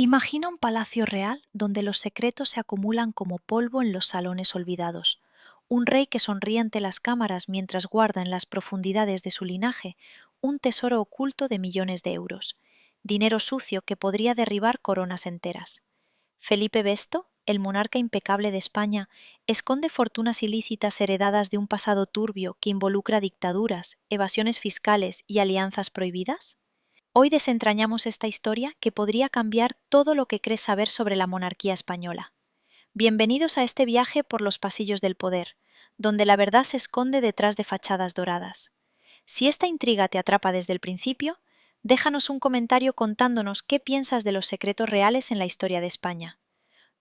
Imagina un palacio real donde los secretos se acumulan como polvo en los salones olvidados. Un rey que sonríe ante las cámaras mientras guarda en las profundidades de su linaje un tesoro oculto de millones de euros. Dinero sucio que podría derribar coronas enteras. Felipe VI, el monarca impecable de España, esconde fortunas ilícitas heredadas de un pasado turbio que involucra dictaduras, evasiones fiscales y alianzas prohibidas. Hoy desentrañamos esta historia que podría cambiar todo lo que crees saber sobre la monarquía española. Bienvenidos a este viaje por los pasillos del poder, donde la verdad se esconde detrás de fachadas doradas. Si esta intriga te atrapa desde el principio, déjanos un comentario contándonos qué piensas de los secretos reales en la historia de España.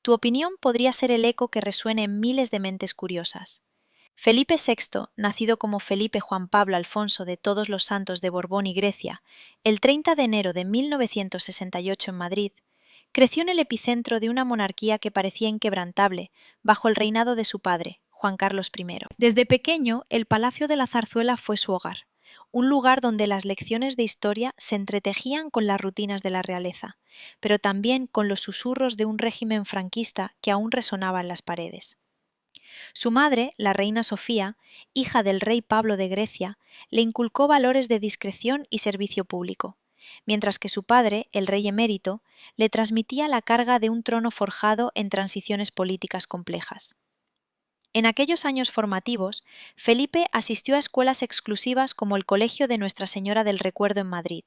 Tu opinión podría ser el eco que resuene en miles de mentes curiosas. Felipe VI, nacido como Felipe Juan Pablo Alfonso de Todos los Santos de Borbón y Grecia, el 30 de enero de 1968 en Madrid, creció en el epicentro de una monarquía que parecía inquebrantable, bajo el reinado de su padre, Juan Carlos I. Desde pequeño, el Palacio de la Zarzuela fue su hogar, un lugar donde las lecciones de historia se entretejían con las rutinas de la realeza, pero también con los susurros de un régimen franquista que aún resonaba en las paredes. Su madre, la reina Sofía, hija del rey Pablo de Grecia, le inculcó valores de discreción y servicio público, mientras que su padre, el rey emérito, le transmitía la carga de un trono forjado en transiciones políticas complejas. En aquellos años formativos, Felipe asistió a escuelas exclusivas como el Colegio de Nuestra Señora del Recuerdo en Madrid,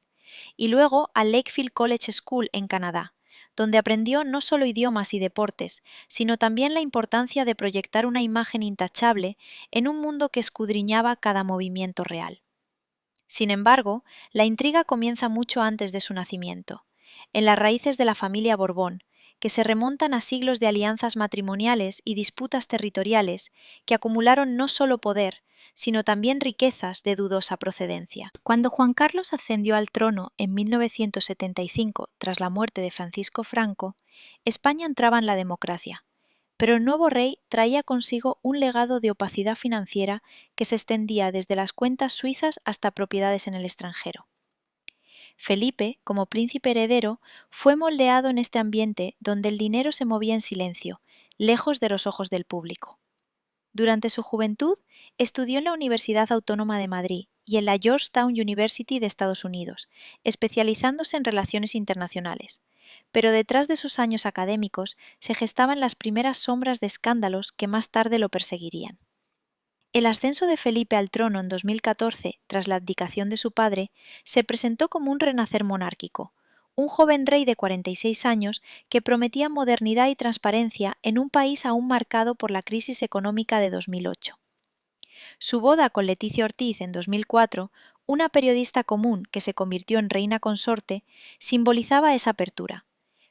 y luego al Lakefield College School en Canadá, donde aprendió no solo idiomas y deportes, sino también la importancia de proyectar una imagen intachable en un mundo que escudriñaba cada movimiento real. Sin embargo, la intriga comienza mucho antes de su nacimiento, en las raíces de la familia Borbón, que se remontan a siglos de alianzas matrimoniales y disputas territoriales que acumularon no solo poder, sino también riquezas de dudosa procedencia. Cuando Juan Carlos ascendió al trono en 1975, tras la muerte de Francisco Franco, España entraba en la democracia, pero el nuevo rey traía consigo un legado de opacidad financiera que se extendía desde las cuentas suizas hasta propiedades en el extranjero. Felipe, como príncipe heredero, fue moldeado en este ambiente donde el dinero se movía en silencio, lejos de los ojos del público. Durante su juventud, estudió en la Universidad Autónoma de Madrid y en la Georgetown University de Estados Unidos, especializándose en relaciones internacionales. Pero detrás de sus años académicos se gestaban las primeras sombras de escándalos que más tarde lo perseguirían. El ascenso de Felipe al trono en 2014, tras la abdicación de su padre, se presentó como un renacer monárquico, un joven rey de 46 años que prometía modernidad y transparencia en un país aún marcado por la crisis económica de 2008. Su boda con Leticia Ortiz en 2004, una periodista común que se convirtió en reina consorte, simbolizaba esa apertura.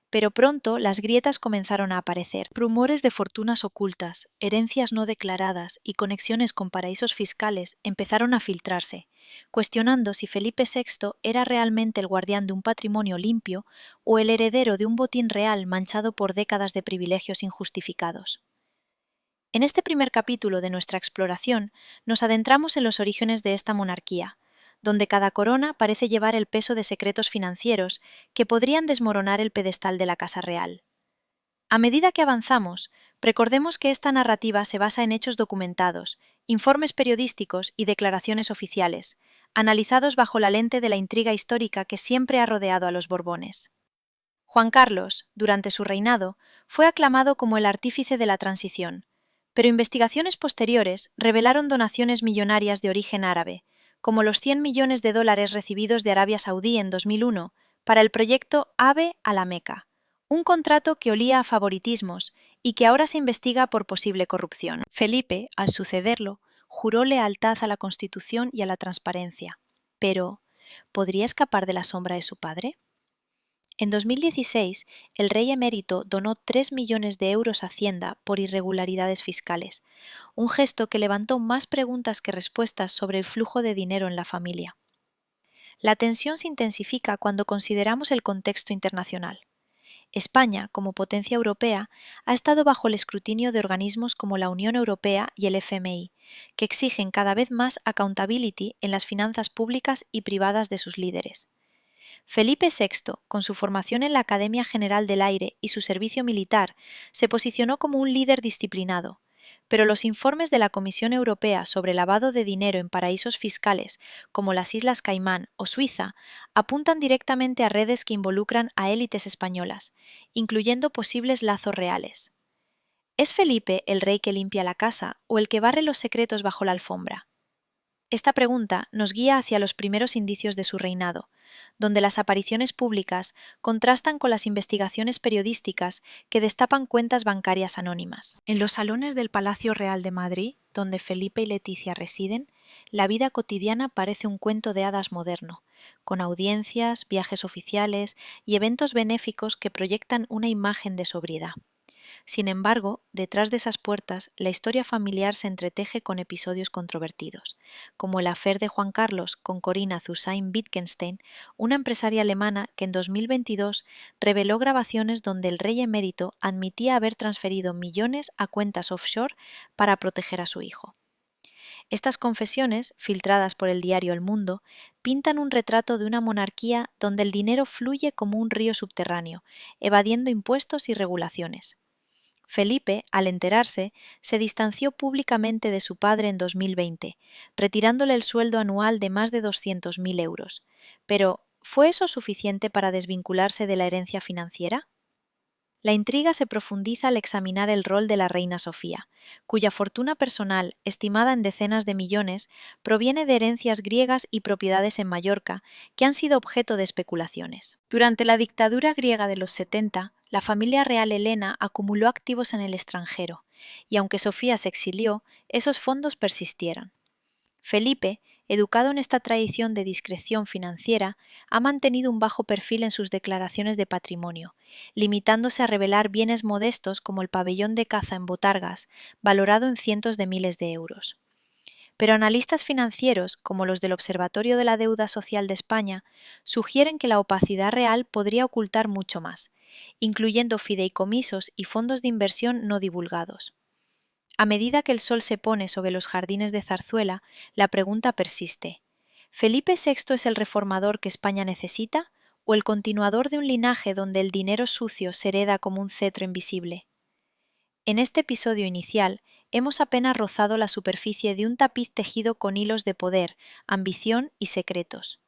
Pero pronto las grietas comenzaron a aparecer. Rumores de fortunas ocultas, herencias no declaradas y conexiones con paraísos fiscales empezaron a filtrarse, cuestionando si Felipe VI era realmente el guardián de un patrimonio limpio o el heredero de un botín real manchado por décadas de privilegios injustificados. En este primer capítulo de nuestra exploración nos adentramos en los orígenes de esta monarquía, donde cada corona parece llevar el peso de secretos financieros que podrían desmoronar el pedestal de la Casa Real. A medida que avanzamos, recordemos que esta narrativa se basa en hechos documentados, informes periodísticos y declaraciones oficiales, analizados bajo la lente de la intriga histórica que siempre ha rodeado a los Borbones. Juan Carlos, durante su reinado, fue aclamado como el artífice de la transición, pero investigaciones posteriores revelaron donaciones millonarias de origen árabe, como los 100 millones de dólares recibidos de Arabia Saudí en 2001 para el proyecto AVE a la Meca, un contrato que olía a favoritismos y que ahora se investiga por posible corrupción. Felipe, al sucederlo, juró lealtad a la Constitución y a la transparencia, pero ¿podría escapar de la sombra de su padre? En 2016, el rey emérito donó 3 millones de euros a Hacienda por irregularidades fiscales, un gesto que levantó más preguntas que respuestas sobre el flujo de dinero en la familia. La tensión se intensifica cuando consideramos el contexto internacional. España, como potencia europea, ha estado bajo el escrutinio de organismos como la Unión Europea y el FMI, que exigen cada vez más accountability en las finanzas públicas y privadas de sus líderes. Felipe VI, con su formación en la Academia General del Aire y su servicio militar, se posicionó como un líder disciplinado, pero los informes de la Comisión Europea sobre lavado de dinero en paraísos fiscales, como las Islas Caimán o Suiza, apuntan directamente a redes que involucran a élites españolas, incluyendo posibles lazos reales. ¿Es Felipe el rey que limpia la casa o el que barre los secretos bajo la alfombra? Esta pregunta nos guía hacia los primeros indicios de su reinado, donde las apariciones públicas contrastan con las investigaciones periodísticas que destapan cuentas bancarias anónimas. En los salones del Palacio Real de Madrid, donde Felipe y Leticia residen, la vida cotidiana parece un cuento de hadas moderno, con audiencias, viajes oficiales y eventos benéficos que proyectan una imagen de sobriedad. Sin embargo, detrás de esas puertas, la historia familiar se entreteje con episodios controvertidos, como el affair de Juan Carlos con Corinna Zusain-Wittgenstein, una empresaria alemana que en 2022 reveló grabaciones donde el rey emérito admitía haber transferido millones a cuentas offshore para proteger a su hijo. Estas confesiones, filtradas por el diario El Mundo, pintan un retrato de una monarquía donde el dinero fluye como un río subterráneo, evadiendo impuestos y regulaciones. Felipe, al enterarse, se distanció públicamente de su padre en 2020, retirándole el sueldo anual de más de 200.000 euros. Pero, ¿fue eso suficiente para desvincularse de la herencia financiera? La intriga se profundiza al examinar el rol de la reina Sofía, cuya fortuna personal, estimada en decenas de millones, proviene de herencias griegas y propiedades en Mallorca, que han sido objeto de especulaciones. Durante la dictadura griega de los 70, la familia real helena acumuló activos en el extranjero, y aunque Sofía se exilió, esos fondos persistieron. Felipe, educado en esta tradición de discreción financiera, ha mantenido un bajo perfil en sus declaraciones de patrimonio, limitándose a revelar bienes modestos como el pabellón de caza en Botargas, valorado en cientos de miles de euros. Pero analistas financieros, como los del Observatorio de la Deuda Social de España, sugieren que la opacidad real podría ocultar mucho más, incluyendo fideicomisos y fondos de inversión no divulgados. A medida que el sol se pone sobre los jardines de Zarzuela, la pregunta persiste: ¿Felipe VI es el reformador que España necesita o el continuador de un linaje donde el dinero sucio se hereda como un cetro invisible? En este episodio inicial hemos apenas rozado la superficie de un tapiz tejido con hilos de poder, ambición y secretos.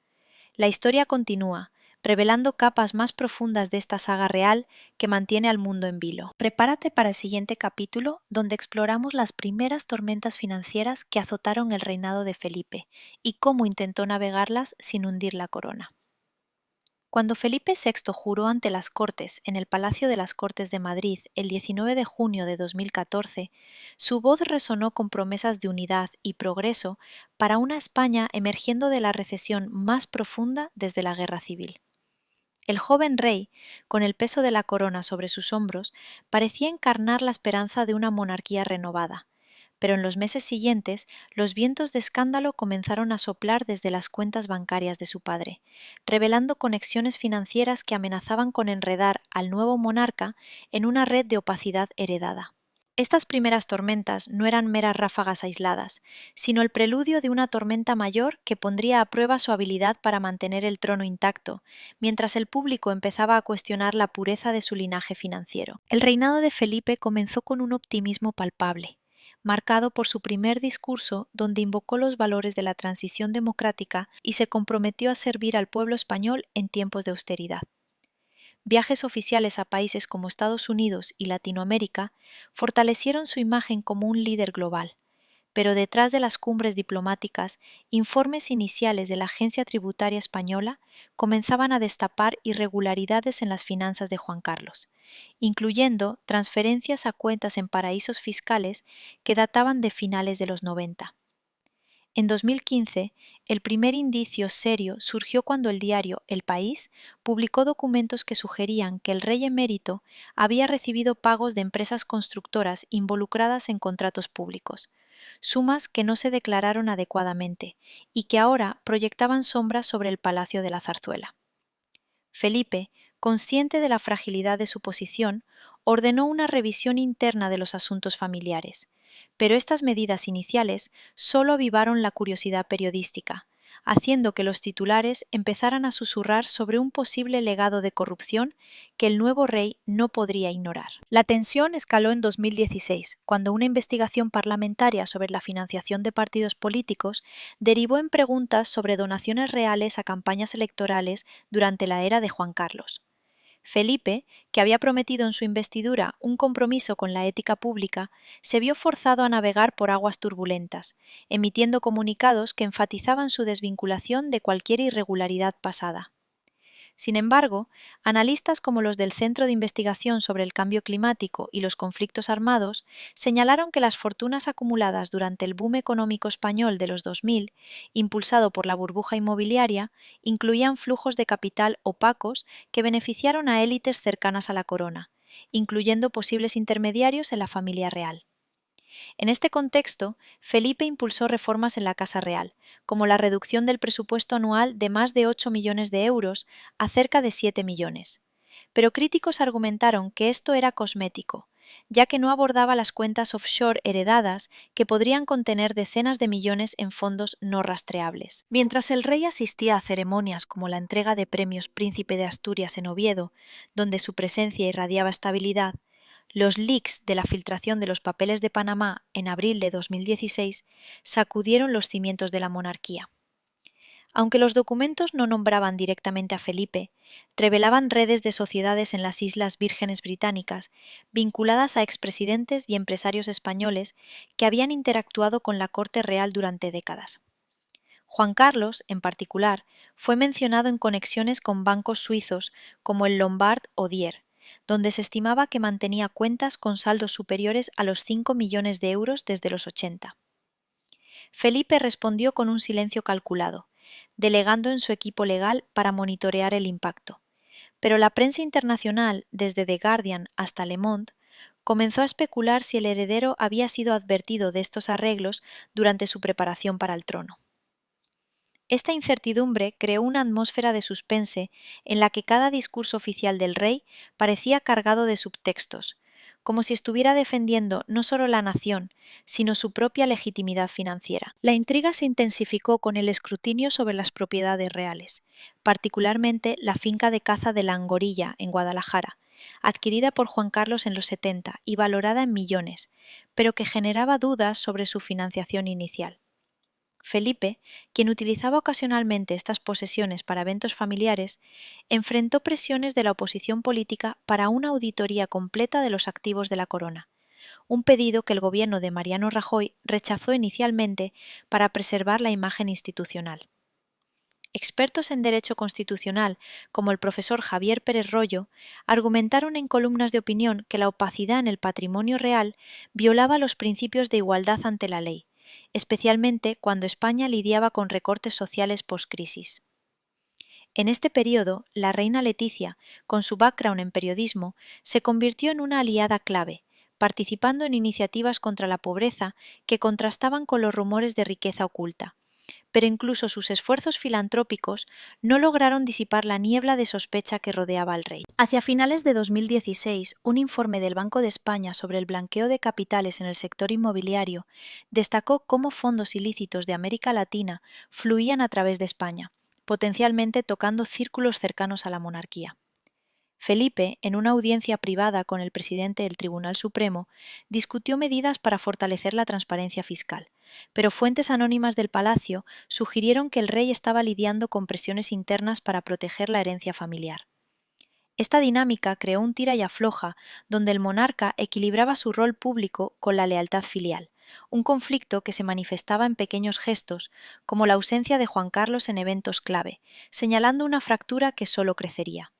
La historia continúa, revelando capas más profundas de esta saga real que mantiene al mundo en vilo. Prepárate para el siguiente capítulo, donde exploramos las primeras tormentas financieras que azotaron el reinado de Felipe y cómo intentó navegarlas sin hundir la corona. Cuando Felipe VI juró ante las Cortes en el Palacio de las Cortes de Madrid el 19 de junio de 2014, su voz resonó con promesas de unidad y progreso para una España emergiendo de la recesión más profunda desde la Guerra Civil. El joven rey, con el peso de la corona sobre sus hombros, parecía encarnar la esperanza de una monarquía renovada, pero en los meses siguientes los vientos de escándalo comenzaron a soplar desde las cuentas bancarias de su padre, revelando conexiones financieras que amenazaban con enredar al nuevo monarca en una red de opacidad heredada. Estas primeras tormentas no eran meras ráfagas aisladas, sino el preludio de una tormenta mayor que pondría a prueba su habilidad para mantener el trono intacto, mientras el público empezaba a cuestionar la pureza de su linaje financiero. El reinado de Felipe comenzó con un optimismo palpable, marcado por su primer discurso donde invocó los valores de la transición democrática y se comprometió a servir al pueblo español en tiempos de austeridad. Viajes oficiales a países como Estados Unidos y Latinoamérica fortalecieron su imagen como un líder global, pero detrás de las cumbres diplomáticas, informes iniciales de la Agencia Tributaria Española comenzaban a destapar irregularidades en las finanzas de Juan Carlos, incluyendo transferencias a cuentas en paraísos fiscales que databan de finales de los 90. En 2015, el primer indicio serio surgió cuando el diario El País publicó documentos que sugerían que el rey emérito había recibido pagos de empresas constructoras involucradas en contratos públicos, sumas que no se declararon adecuadamente y que ahora proyectaban sombras sobre el Palacio de la Zarzuela. Felipe, consciente de la fragilidad de su posición, ordenó una revisión interna de los asuntos familiares, pero estas medidas iniciales solo avivaron la curiosidad periodística, haciendo que los titulares empezaran a susurrar sobre un posible legado de corrupción que el nuevo rey no podría ignorar. La tensión escaló en 2016, cuando una investigación parlamentaria sobre la financiación de partidos políticos derivó en preguntas sobre donaciones reales a campañas electorales durante la era de Juan Carlos. Felipe, que había prometido en su investidura un compromiso con la ética pública, se vio forzado a navegar por aguas turbulentas, emitiendo comunicados que enfatizaban su desvinculación de cualquier irregularidad pasada. Sin embargo, analistas como los del Centro de Investigación sobre el Cambio Climático y los Conflictos Armados señalaron que las fortunas acumuladas durante el boom económico español de los 2000, impulsado por la burbuja inmobiliaria, incluían flujos de capital opacos que beneficiaron a élites cercanas a la corona, incluyendo posibles intermediarios en la familia real. En este contexto, Felipe impulsó reformas en la Casa Real, como la reducción del presupuesto anual de más de 8 millones de euros a cerca de 7 millones. Pero críticos argumentaron que esto era cosmético, ya que no abordaba las cuentas offshore heredadas que podrían contener decenas de millones en fondos no rastreables. Mientras el rey asistía a ceremonias como la entrega de premios Príncipe de Asturias en Oviedo, donde su presencia irradiaba estabilidad, los leaks de la filtración de los papeles de Panamá en abril de 2016 sacudieron los cimientos de la monarquía. Aunque los documentos no nombraban directamente a Felipe, revelaban redes de sociedades en las Islas Vírgenes Británicas vinculadas a expresidentes y empresarios españoles que habían interactuado con la corte real durante décadas. Juan Carlos, en particular, fue mencionado en conexiones con bancos suizos como el Lombard o Dier, donde se estimaba que mantenía cuentas con saldos superiores a los 5 millones de euros desde los 80. Felipe respondió con un silencio calculado, delegando en su equipo legal para monitorear el impacto. Pero la prensa internacional, desde The Guardian hasta Le Monde, comenzó a especular si el heredero había sido advertido de estos arreglos durante su preparación para el trono. Esta incertidumbre creó una atmósfera de suspense en la que cada discurso oficial del rey parecía cargado de subtextos, como si estuviera defendiendo no solo la nación, sino su propia legitimidad financiera. La intriga se intensificó con el escrutinio sobre las propiedades reales, particularmente la finca de caza de la Angorilla, en Guadalajara, adquirida por Juan Carlos en los 70 y valorada en millones, pero que generaba dudas sobre su financiación inicial. Felipe, quien utilizaba ocasionalmente estas posesiones para eventos familiares, enfrentó presiones de la oposición política para una auditoría completa de los activos de la corona, un pedido que el gobierno de Mariano Rajoy rechazó inicialmente para preservar la imagen institucional. Expertos en derecho constitucional, como el profesor Javier Pérez Royo, argumentaron en columnas de opinión que la opacidad en el patrimonio real violaba los principios de igualdad ante la ley, especialmente cuando España lidiaba con recortes sociales post-crisis. En este periodo, la reina Leticia, con su background en periodismo, se convirtió en una aliada clave, participando en iniciativas contra la pobreza que contrastaban con los rumores de riqueza oculta. Pero incluso sus esfuerzos filantrópicos no lograron disipar la niebla de sospecha que rodeaba al rey. Hacia finales de 2016, un informe del Banco de España sobre el blanqueo de capitales en el sector inmobiliario destacó cómo fondos ilícitos de América Latina fluían a través de España, potencialmente tocando círculos cercanos a la monarquía. Felipe, en una audiencia privada con el presidente del Tribunal Supremo, discutió medidas para fortalecer la transparencia fiscal, pero fuentes anónimas del palacio sugirieron que el rey estaba lidiando con presiones internas para proteger la herencia familiar. Esta dinámica creó un tira y afloja donde el monarca equilibraba su rol público con la lealtad filial, un conflicto que se manifestaba en pequeños gestos, como la ausencia de Juan Carlos en eventos clave, señalando una fractura que solo crecería.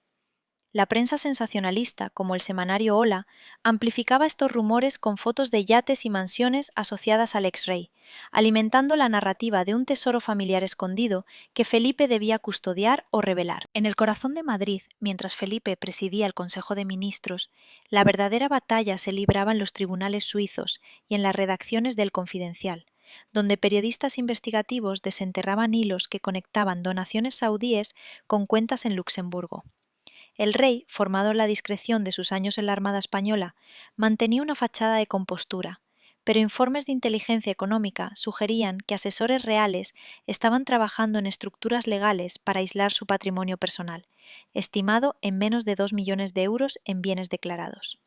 La prensa sensacionalista, como el semanario Hola, amplificaba estos rumores con fotos de yates y mansiones asociadas al ex-rey, alimentando la narrativa de un tesoro familiar escondido que Felipe debía custodiar o revelar. En el corazón de Madrid, mientras Felipe presidía el Consejo de Ministros, la verdadera batalla se libraba en los tribunales suizos y en las redacciones del Confidencial, donde periodistas investigativos desenterraban hilos que conectaban donaciones saudíes con cuentas en Luxemburgo. El rey, formado en la discreción de sus años en la Armada Española, mantenía una fachada de compostura, pero informes de inteligencia económica sugerían que asesores reales estaban trabajando en estructuras legales para aislar su patrimonio personal, estimado en menos de 2 millones de euros en bienes declarados.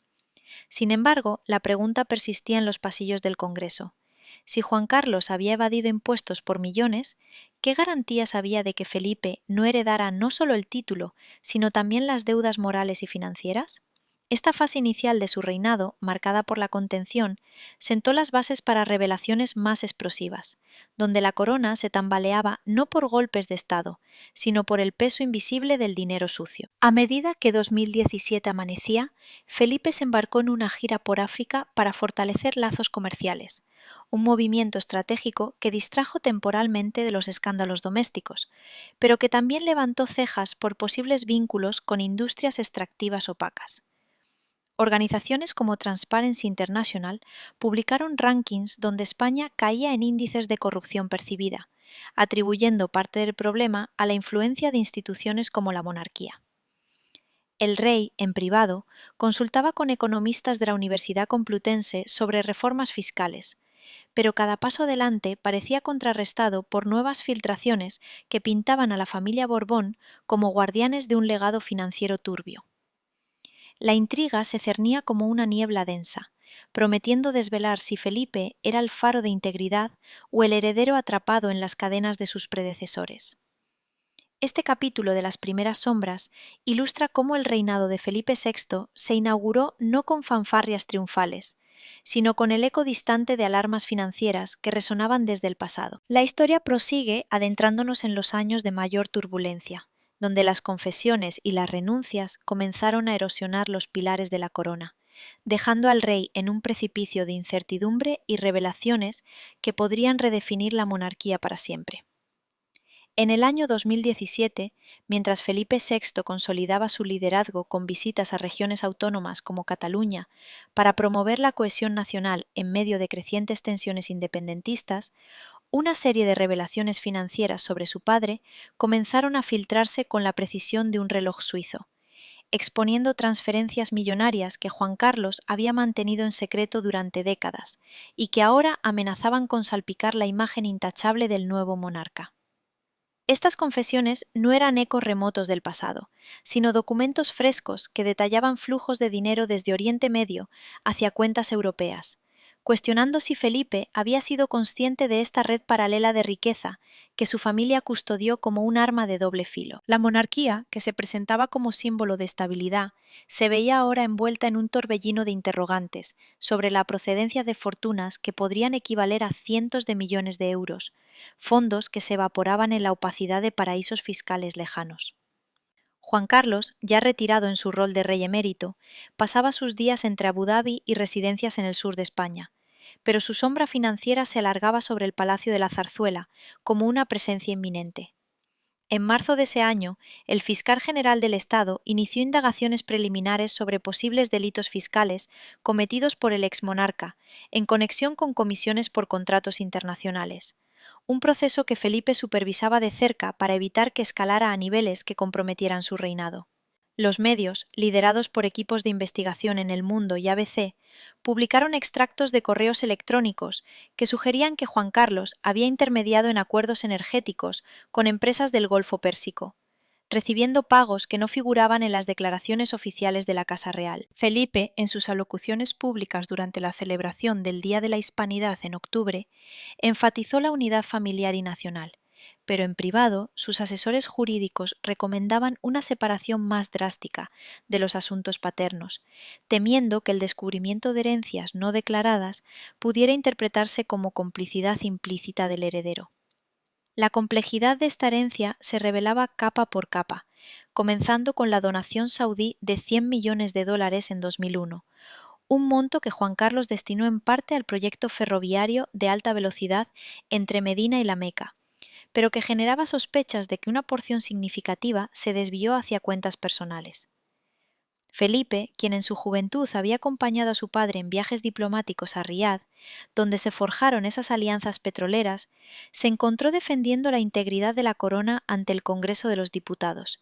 Sin embargo, la pregunta persistía en los pasillos del Congreso. Si Juan Carlos había evadido impuestos por millones, ¿qué garantías había de que Felipe no heredara no solo el título, sino también las deudas morales y financieras? Esta fase inicial de su reinado, marcada por la contención, sentó las bases para revelaciones más explosivas, donde la corona se tambaleaba no por golpes de Estado, sino por el peso invisible del dinero sucio. A medida que 2017 amanecía, Felipe se embarcó en una gira por África para fortalecer lazos comerciales, un movimiento estratégico que distrajo temporalmente de los escándalos domésticos, pero que también levantó cejas por posibles vínculos con industrias extractivas opacas. Organizaciones como Transparency International publicaron rankings donde España caía en índices de corrupción percibida, atribuyendo parte del problema a la influencia de instituciones como la monarquía. El rey, en privado, consultaba con economistas de la Universidad Complutense sobre reformas fiscales, pero cada paso adelante parecía contrarrestado por nuevas filtraciones que pintaban a la familia Borbón como guardianes de un legado financiero turbio. La intriga se cernía como una niebla densa, prometiendo desvelar si Felipe era el faro de integridad o el heredero atrapado en las cadenas de sus predecesores. Este capítulo de las primeras sombras ilustra cómo el reinado de Felipe VI se inauguró no con fanfarrias triunfales, sino con el eco distante de alarmas financieras que resonaban desde el pasado. La historia prosigue adentrándonos en los años de mayor turbulencia, donde las confesiones y las renuncias comenzaron a erosionar los pilares de la corona, dejando al rey en un precipicio de incertidumbre y revelaciones que podrían redefinir la monarquía para siempre. En el año 2017, mientras Felipe VI consolidaba su liderazgo con visitas a regiones autónomas como Cataluña para promover la cohesión nacional en medio de crecientes tensiones independentistas, una serie de revelaciones financieras sobre su padre comenzaron a filtrarse con la precisión de un reloj suizo, exponiendo transferencias millonarias que Juan Carlos había mantenido en secreto durante décadas y que ahora amenazaban con salpicar la imagen intachable del nuevo monarca. Estas confesiones no eran ecos remotos del pasado, sino documentos frescos que detallaban flujos de dinero desde Oriente Medio hacia cuentas europeas, cuestionando si Felipe había sido consciente de esta red paralela de riqueza que su familia custodió como un arma de doble filo. La monarquía, que se presentaba como símbolo de estabilidad, se veía ahora envuelta en un torbellino de interrogantes sobre la procedencia de fortunas que podrían equivaler a cientos de millones de euros, fondos que se evaporaban en la opacidad de paraísos fiscales lejanos. Juan Carlos, ya retirado en su rol de rey emérito, pasaba sus días entre Abu Dhabi y residencias en el sur de España, pero su sombra financiera se alargaba sobre el Palacio de la Zarzuela como una presencia inminente. En marzo de ese año, el fiscal general del Estado inició indagaciones preliminares sobre posibles delitos fiscales cometidos por el exmonarca, en conexión con comisiones por contratos internacionales, un proceso que Felipe supervisaba de cerca para evitar que escalara a niveles que comprometieran su reinado. Los medios, liderados por equipos de investigación en El Mundo y ABC, publicaron extractos de correos electrónicos que sugerían que Juan Carlos había intermediado en acuerdos energéticos con empresas del Golfo Pérsico, recibiendo pagos que no figuraban en las declaraciones oficiales de la Casa Real. Felipe, en sus alocuciones públicas durante la celebración del Día de la Hispanidad en octubre, enfatizó la unidad familiar y nacional, pero en privado sus asesores jurídicos recomendaban una separación más drástica de los asuntos paternos, temiendo que el descubrimiento de herencias no declaradas pudiera interpretarse como complicidad implícita del heredero. La complejidad de esta herencia se revelaba capa por capa, comenzando con la donación saudí de 100 millones de dólares en 2001, un monto que Juan Carlos destinó en parte al proyecto ferroviario de alta velocidad entre Medina y La Meca, pero que generaba sospechas de que una porción significativa se desvió hacia cuentas personales. Felipe, quien en su juventud había acompañado a su padre en viajes diplomáticos a Riad, donde se forjaron esas alianzas petroleras, se encontró defendiendo la integridad de la corona ante el Congreso de los Diputados,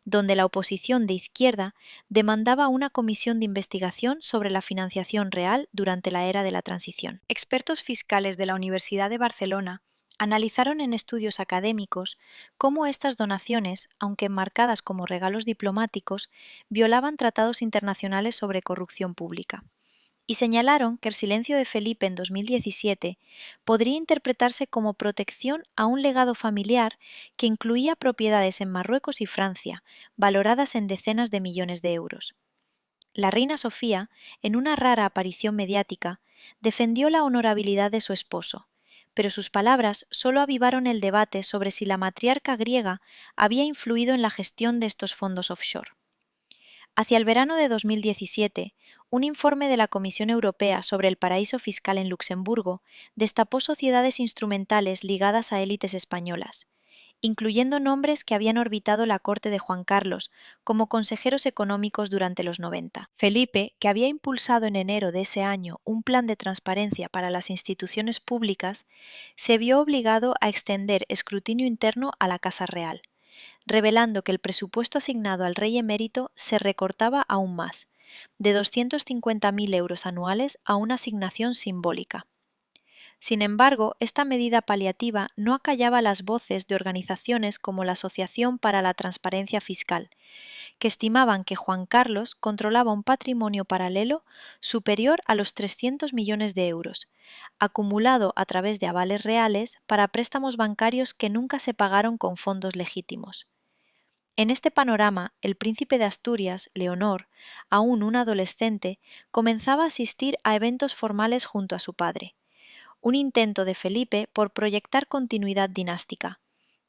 donde la oposición de izquierda demandaba una comisión de investigación sobre la financiación real durante la era de la transición. Expertos fiscales de la Universidad de Barcelona analizaron en estudios académicos cómo estas donaciones, aunque enmarcadas como regalos diplomáticos, violaban tratados internacionales sobre corrupción pública, y señalaron que el silencio de Felipe en 2017 podría interpretarse como protección a un legado familiar que incluía propiedades en Marruecos y Francia, valoradas en decenas de millones de euros. La reina Sofía, en una rara aparición mediática, defendió la honorabilidad de su esposo, pero sus palabras solo avivaron el debate sobre si la matriarca griega había influido en la gestión de estos fondos offshore. Hacia el verano de 2017, un informe de la Comisión Europea sobre el paraíso fiscal en Luxemburgo destapó sociedades instrumentales ligadas a élites españolas, incluyendo nombres que habían orbitado la corte de Juan Carlos como consejeros económicos durante los 90. Felipe, que había impulsado en enero de ese año un plan de transparencia para las instituciones públicas, se vio obligado a extender escrutinio interno a la Casa Real, revelando que el presupuesto asignado al rey emérito se recortaba aún más, de 250.000 euros anuales a una asignación simbólica. Sin embargo, esta medida paliativa no acallaba las voces de organizaciones como la Asociación para la Transparencia Fiscal, que estimaban que Juan Carlos controlaba un patrimonio paralelo superior a los 300 millones de euros, acumulado a través de avales reales para préstamos bancarios que nunca se pagaron con fondos legítimos. En este panorama, el príncipe de Asturias, Leonor, aún un adolescente, comenzaba a asistir a eventos formales junto a su padre, un intento de Felipe por proyectar continuidad dinástica,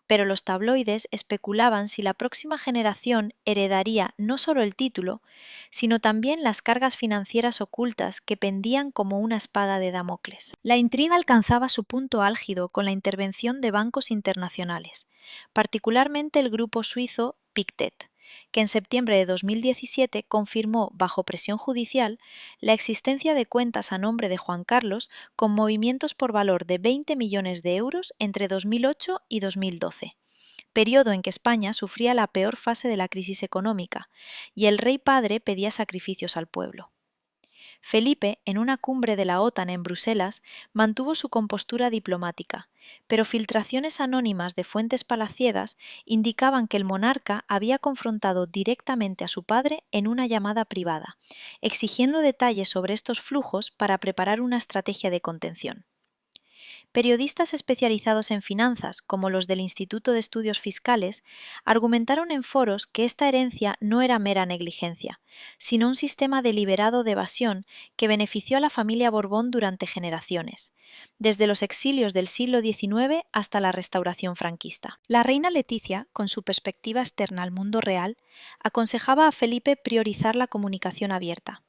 pero los tabloides especulaban si la próxima generación heredaría no solo el título, sino también las cargas financieras ocultas que pendían como una espada de Damocles. La intriga alcanzaba su punto álgido con la intervención de bancos internacionales, particularmente el grupo suizo Pictet, que en septiembre de 2017 confirmó, bajo presión judicial, la existencia de cuentas a nombre de Juan Carlos con movimientos por valor de 20 millones de euros entre 2008 y 2012, periodo en que España sufría la peor fase de la crisis económica y el rey padre pedía sacrificios al pueblo. Felipe, en una cumbre de la OTAN en Bruselas, mantuvo su compostura diplomática, pero filtraciones anónimas de fuentes palaciegas indicaban que el monarca había confrontado directamente a su padre en una llamada privada, exigiendo detalles sobre estos flujos para preparar una estrategia de contención. Periodistas especializados en finanzas, como los del Instituto de Estudios Fiscales, argumentaron en foros que esta herencia no era mera negligencia, sino un sistema deliberado de evasión que benefició a la familia Borbón durante generaciones, desde los exilios del siglo XIX hasta la restauración franquista. La reina Leticia, con su perspectiva externa al mundo real, aconsejaba a Felipe priorizar la comunicación abierta,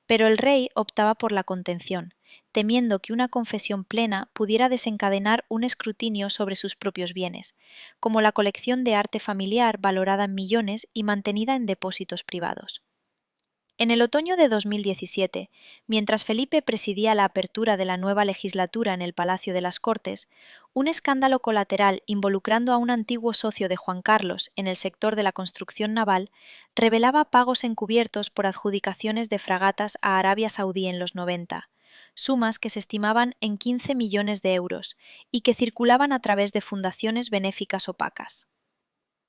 pero el rey optaba por la contención, temiendo que una confesión plena pudiera desencadenar un escrutinio sobre sus propios bienes, como la colección de arte familiar valorada en millones y mantenida en depósitos privados. En el otoño de 2017, mientras Felipe presidía la apertura de la nueva legislatura en el Palacio de las Cortes, un escándalo colateral involucrando a un antiguo socio de Juan Carlos en el sector de la construcción naval revelaba pagos encubiertos por adjudicaciones de fragatas a Arabia Saudí en los 90, sumas que se estimaban en 15 millones de euros y que circulaban a través de fundaciones benéficas opacas.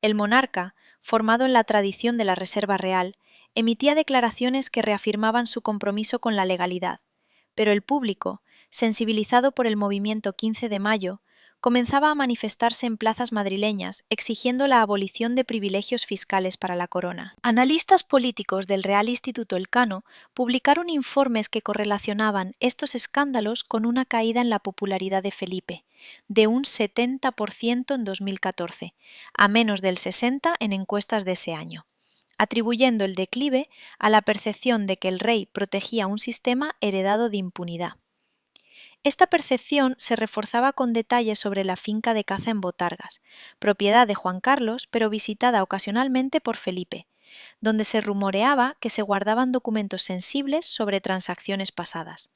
El monarca, formado en la tradición de la Reserva Real, emitía declaraciones que reafirmaban su compromiso con la legalidad, pero el público, sensibilizado por el movimiento 15 de mayo, comenzaba a manifestarse en plazas madrileñas exigiendo la abolición de privilegios fiscales para la corona. Analistas políticos del Real Instituto Elcano publicaron informes que correlacionaban estos escándalos con una caída en la popularidad de Felipe, de un 70% en 2014, a menos del 60% en encuestas de ese año, atribuyendo el declive a la percepción de que el rey protegía un sistema heredado de impunidad. Esta percepción se reforzaba con detalles sobre la finca de caza en Botargas, propiedad de Juan Carlos, pero visitada ocasionalmente por Felipe, donde se rumoreaba que se guardaban documentos sensibles sobre transacciones pasadas.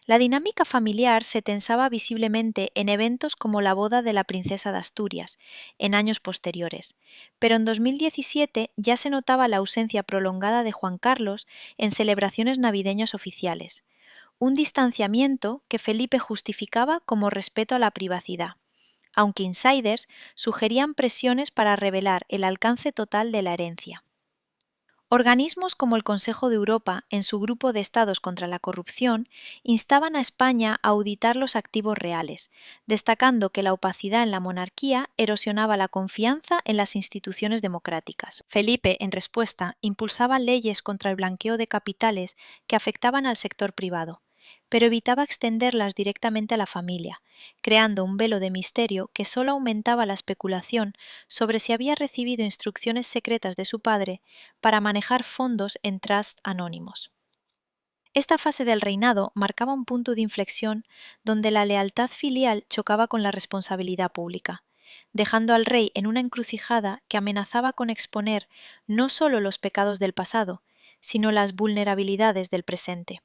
La dinámica familiar se tensaba visiblemente en eventos como la boda de la princesa de Asturias, en años posteriores, pero en 2017 ya se notaba la ausencia prolongada de Juan Carlos en celebraciones navideñas oficiales, un distanciamiento que Felipe justificaba como respeto a la privacidad, aunque insiders sugerían presiones para revelar el alcance total de la herencia. Organismos como el Consejo de Europa, en su grupo de Estados contra la corrupción, instaban a España a auditar los activos reales, destacando que la opacidad en la monarquía erosionaba la confianza en las instituciones democráticas. Felipe, en respuesta, impulsaba leyes contra el blanqueo de capitales que afectaban al sector privado, pero evitaba extenderlas directamente a la familia, creando un velo de misterio que solo aumentaba la especulación sobre si había recibido instrucciones secretas de su padre para manejar fondos en trusts anónimos. Esta fase del reinado marcaba un punto de inflexión donde la lealtad filial chocaba con la responsabilidad pública, dejando al rey en una encrucijada que amenazaba con exponer no solo los pecados del pasado, sino las vulnerabilidades del presente.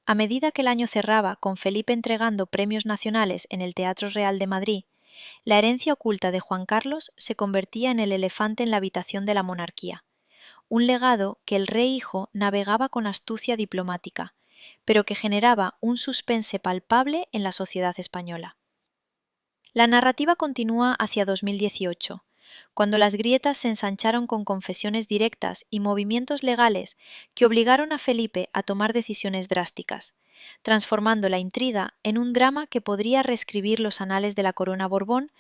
A medida que el año cerraba con Felipe entregando premios nacionales en el Teatro Real de Madrid, la herencia oculta de Juan Carlos se convertía en el elefante en la habitación de la monarquía, un legado que el rey hijo navegaba con astucia diplomática, pero que generaba un suspense palpable en la sociedad española. La narrativa continúa hacia 2018, cuando las grietas se ensancharon con confesiones directas y movimientos legales que obligaron a Felipe a tomar decisiones drásticas, transformando la intriga en un drama que podría reescribir los anales de la corona Borbón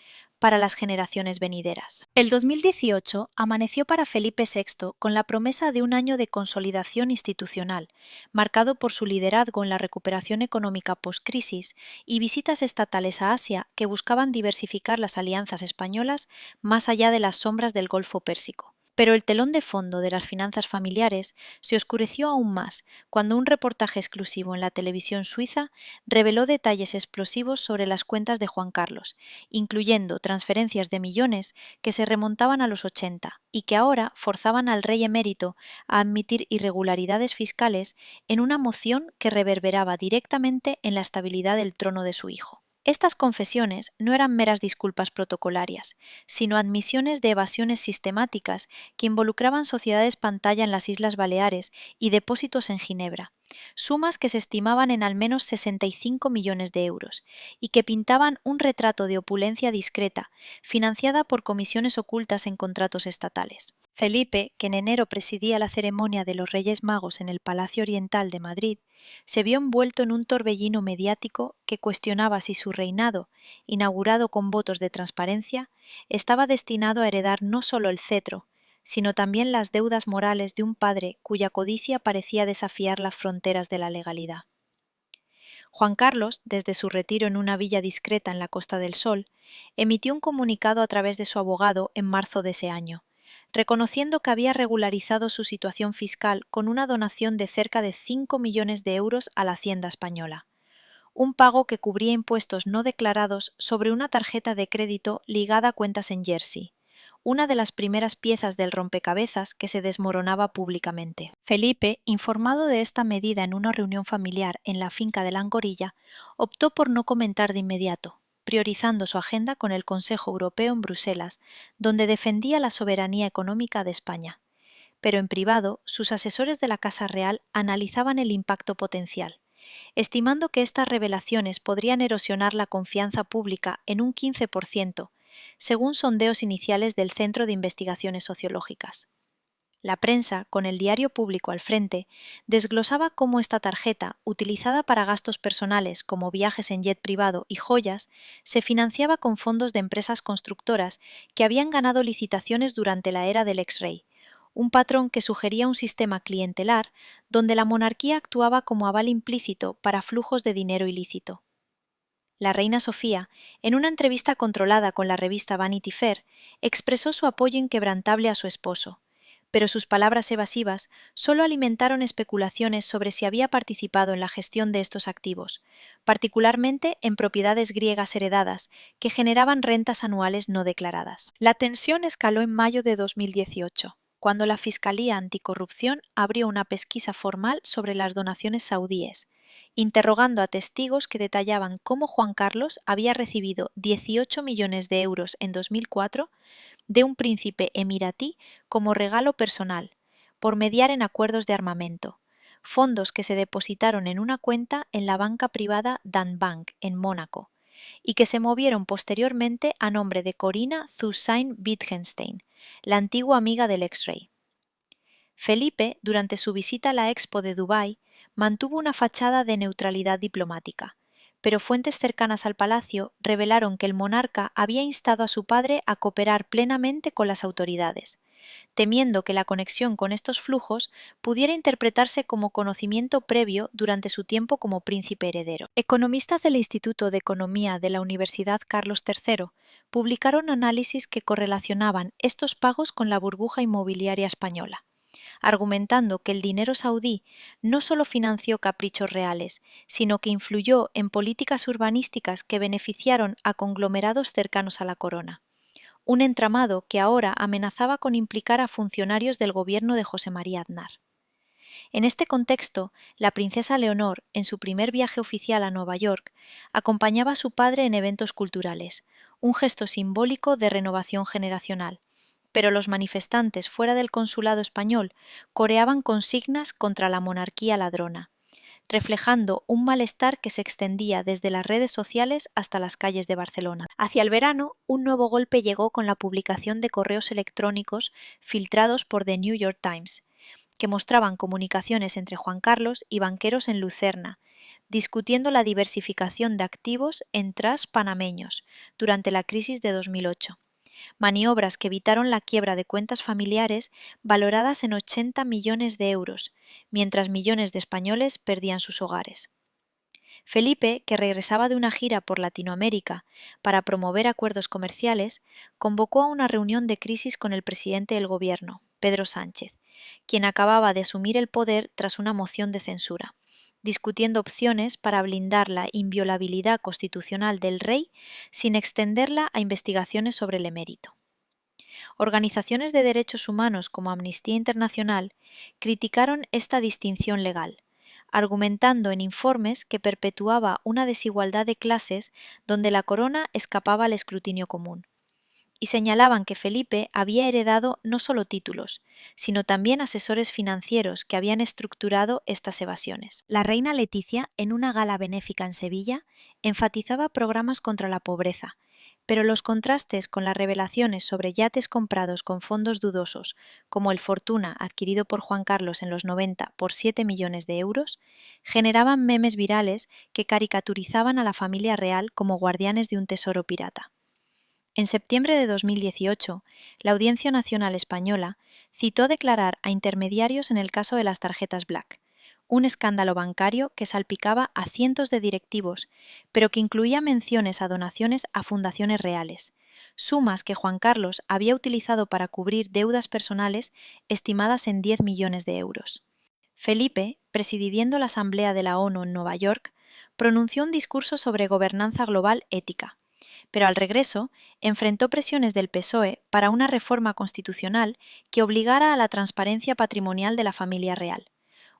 para las generaciones venideras. El 2018 amaneció para Felipe VI con la promesa de un año de consolidación institucional, marcado por su liderazgo en la recuperación económica post-crisis y visitas estatales a Asia que buscaban diversificar las alianzas españolas más allá de las sombras del Golfo Pérsico. Pero el telón de fondo de las finanzas familiares se oscureció aún más cuando un reportaje exclusivo en la televisión suiza reveló detalles explosivos sobre las cuentas de Juan Carlos, incluyendo transferencias de millones que se remontaban a los 80 y que ahora forzaban al rey emérito a admitir irregularidades fiscales en una moción que reverberaba directamente en la estabilidad del trono de su hijo. Estas confesiones no eran meras disculpas protocolarias, sino admisiones de evasiones sistemáticas que involucraban sociedades pantalla en las Islas Baleares y depósitos en Ginebra, sumas que se estimaban en al menos 65 millones de euros y que pintaban un retrato de opulencia discreta, financiada por comisiones ocultas en contratos estatales. Felipe, que en enero presidía la ceremonia de los Reyes Magos en el Palacio Oriental de Madrid, se vio envuelto en un torbellino mediático que cuestionaba si su reinado, inaugurado con votos de transparencia, estaba destinado a heredar no solo el cetro, sino también las deudas morales de un padre cuya codicia parecía desafiar las fronteras de la legalidad. Juan Carlos, desde su retiro en una villa discreta en la Costa del Sol, emitió un comunicado a través de su abogado en marzo de ese año, reconociendo que había regularizado su situación fiscal con una donación de cerca de 5 millones de euros a la Hacienda española, un pago que cubría impuestos no declarados sobre una tarjeta de crédito ligada a cuentas en Jersey, una de las primeras piezas del rompecabezas que se desmoronaba públicamente. Felipe, informado de esta medida en una reunión familiar en la finca de la Angorilla, optó por no comentar de inmediato, priorizando su agenda con el Consejo Europeo en Bruselas, donde defendía la soberanía económica de España. Pero en privado, sus asesores de la Casa Real analizaban el impacto potencial, estimando que estas revelaciones podrían erosionar la confianza pública en un 15%, según sondeos iniciales del Centro de Investigaciones Sociológicas. La prensa, con el diario público al frente, desglosaba cómo esta tarjeta, utilizada para gastos personales como viajes en jet privado y joyas, se financiaba con fondos de empresas constructoras que habían ganado licitaciones durante la era del ex-rey, un patrón que sugería un sistema clientelar donde la monarquía actuaba como aval implícito para flujos de dinero ilícito. La reina Sofía, en una entrevista controlada con la revista Vanity Fair, expresó su apoyo inquebrantable a su esposo, pero sus palabras evasivas solo alimentaron especulaciones sobre si había participado en la gestión de estos activos, particularmente en propiedades griegas heredadas, que generaban rentas anuales no declaradas. La tensión escaló en mayo de 2018, cuando la Fiscalía Anticorrupción abrió una pesquisa formal sobre las donaciones saudíes, interrogando a testigos que detallaban cómo Juan Carlos había recibido 18 millones de euros en 2004 de un príncipe emiratí como regalo personal, por mediar en acuerdos de armamento, fondos que se depositaron en una cuenta en la banca privada Dan Bank, en Mónaco, y que se movieron posteriormente a nombre de Corina Zusain-Wittgenstein, la antigua amiga del ex-rey. Felipe, durante su visita a la Expo de Dubái, mantuvo una fachada de neutralidad diplomática, pero fuentes cercanas al palacio revelaron que el monarca había instado a su padre a cooperar plenamente con las autoridades, temiendo que la conexión con estos flujos pudiera interpretarse como conocimiento previo durante su tiempo como príncipe heredero. Economistas del Instituto de Economía de la Universidad Carlos III publicaron análisis que correlacionaban estos pagos con la burbuja inmobiliaria española, argumentando que el dinero saudí no solo financió caprichos reales, sino que influyó en políticas urbanísticas que beneficiaron a conglomerados cercanos a la corona. Un entramado que ahora amenazaba con implicar a funcionarios del gobierno de José María Aznar. En este contexto, la princesa Leonor, en su primer viaje oficial a Nueva York, acompañaba a su padre en eventos culturales, un gesto simbólico de renovación generacional, pero los manifestantes fuera del consulado español coreaban consignas contra la monarquía ladrona, reflejando un malestar que se extendía desde las redes sociales hasta las calles de Barcelona. Hacia el verano, un nuevo golpe llegó con la publicación de correos electrónicos filtrados por The New York Times, que mostraban comunicaciones entre Juan Carlos y banqueros en Lucerna, discutiendo la diversificación de activos en trusts panameños durante la crisis de 2008. Maniobras que evitaron la quiebra de cuentas familiares valoradas en 80 millones de euros, mientras millones de españoles perdían sus hogares. Felipe, que regresaba de una gira por Latinoamérica para promover acuerdos comerciales, convocó a una reunión de crisis con el presidente del gobierno, Pedro Sánchez, quien acababa de asumir el poder tras una moción de censura, discutiendo opciones para blindar la inviolabilidad constitucional del rey sin extenderla a investigaciones sobre el emérito. Organizaciones de derechos humanos como Amnistía Internacional criticaron esta distinción legal, argumentando en informes que perpetuaba una desigualdad de clases donde la corona escapaba al escrutinio común, y señalaban que Felipe había heredado no solo títulos, sino también asesores financieros que habían estructurado estas evasiones. La reina Leticia, en una gala benéfica en Sevilla, enfatizaba programas contra la pobreza, pero los contrastes con las revelaciones sobre yates comprados con fondos dudosos, como el Fortuna adquirido por Juan Carlos en los 90 por 7 millones de euros, generaban memes virales que caricaturizaban a la familia real como guardianes de un tesoro pirata. En septiembre de 2018, la Audiencia Nacional Española citó declarar a intermediarios en el caso de las tarjetas Black, un escándalo bancario que salpicaba a cientos de directivos, pero que incluía menciones a donaciones a fundaciones reales, sumas que Juan Carlos había utilizado para cubrir deudas personales estimadas en 10 millones de euros. Felipe, presidiendo la Asamblea de la ONU en Nueva York, pronunció un discurso sobre gobernanza global ética, pero al regreso enfrentó presiones del PSOE para una reforma constitucional que obligara a la transparencia patrimonial de la familia real,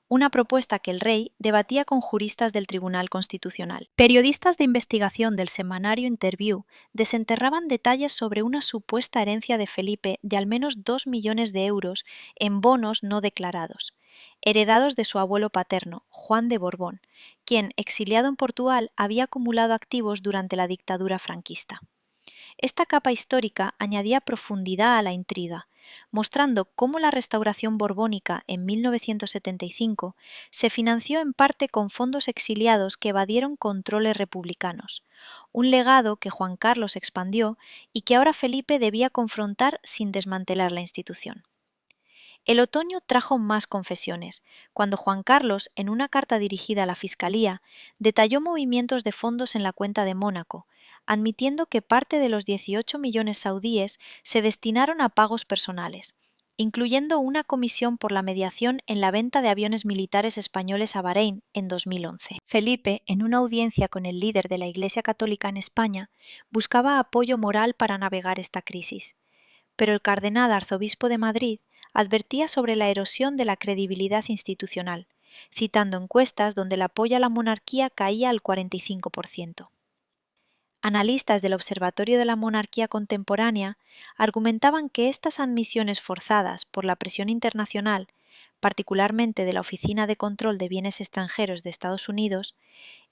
una propuesta que el rey debatía con juristas del Tribunal Constitucional. Periodistas de investigación del semanario Interview desenterraban detalles sobre una supuesta herencia de Felipe de al menos 2 millones de euros en bonos no declarados, heredados de su abuelo paterno, Juan de Borbón, quien, exiliado en Portugal, había acumulado activos durante la dictadura franquista. Esta capa histórica añadía profundidad a la intriga, mostrando cómo la restauración borbónica en 1975 se financió en parte con fondos exiliados que evadieron controles republicanos, un legado que Juan Carlos expandió y que ahora Felipe debía confrontar sin desmantelar la institución. El otoño trajo más confesiones, cuando Juan Carlos, en una carta dirigida a la Fiscalía, detalló movimientos de fondos en la cuenta de Mónaco, admitiendo que parte de los 18 millones saudíes se destinaron a pagos personales, incluyendo una comisión por la mediación en la venta de aviones militares españoles a Bahrein en 2011. Felipe, en una audiencia con el líder de la Iglesia Católica en España, buscaba apoyo moral para navegar esta crisis, pero el cardenal arzobispo de Madrid advertía sobre la erosión de la credibilidad institucional, citando encuestas donde el apoyo a la monarquía caía al 45%. Analistas del Observatorio de la Monarquía Contemporánea argumentaban que estas admisiones forzadas por la presión internacional, particularmente de la Oficina de Control de Bienes Extranjeros de Estados Unidos,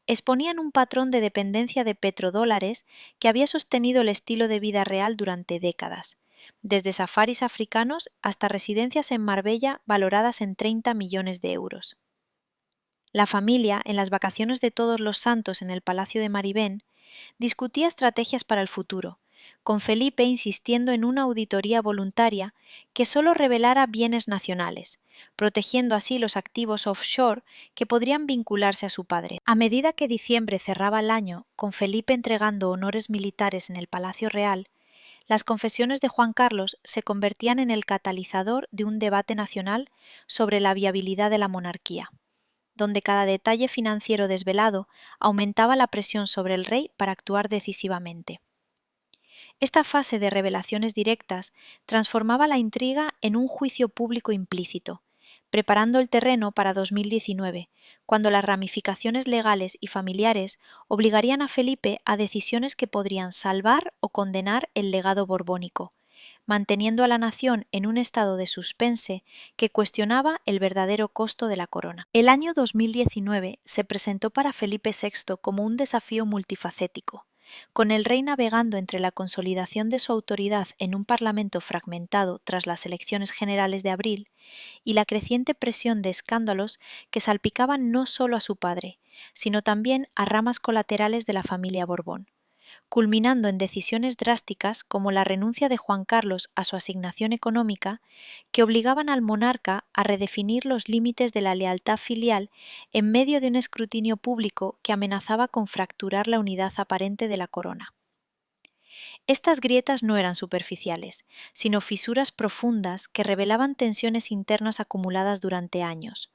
exponían un patrón de dependencia de petrodólares que había sostenido el estilo de vida real durante décadas, desde safaris africanos hasta residencias en Marbella valoradas en 30 millones de euros. La familia, en las vacaciones de Todos los Santos en el Palacio de Maribén, discutía estrategias para el futuro, con Felipe insistiendo en una auditoría voluntaria que solo revelara bienes nacionales, protegiendo así los activos offshore que podrían vincularse a su padre. A medida que diciembre cerraba el año, con Felipe entregando honores militares en el Palacio Real, las confesiones de Juan Carlos se convertían en el catalizador de un debate nacional sobre la viabilidad de la monarquía, donde cada detalle financiero desvelado aumentaba la presión sobre el rey para actuar decisivamente. Esta fase de revelaciones directas transformaba la intriga en un juicio público implícito, preparando el terreno para 2019, cuando las ramificaciones legales y familiares obligarían a Felipe a decisiones que podrían salvar o condenar el legado borbónico, manteniendo a la nación en un estado de suspense que cuestionaba el verdadero costo de la corona. El año 2019 se presentó para Felipe VI como un desafío multifacético, con el rey navegando entre la consolidación de su autoridad en un parlamento fragmentado tras las elecciones generales de abril y la creciente presión de escándalos que salpicaban no solo a su padre, sino también a ramas colaterales de la familia Borbón, culminando en decisiones drásticas como la renuncia de Juan Carlos a su asignación económica, que obligaban al monarca a redefinir los límites de la lealtad filial en medio de un escrutinio público que amenazaba con fracturar la unidad aparente de la corona. Estas grietas no eran superficiales, sino fisuras profundas que revelaban tensiones internas acumuladas durante años,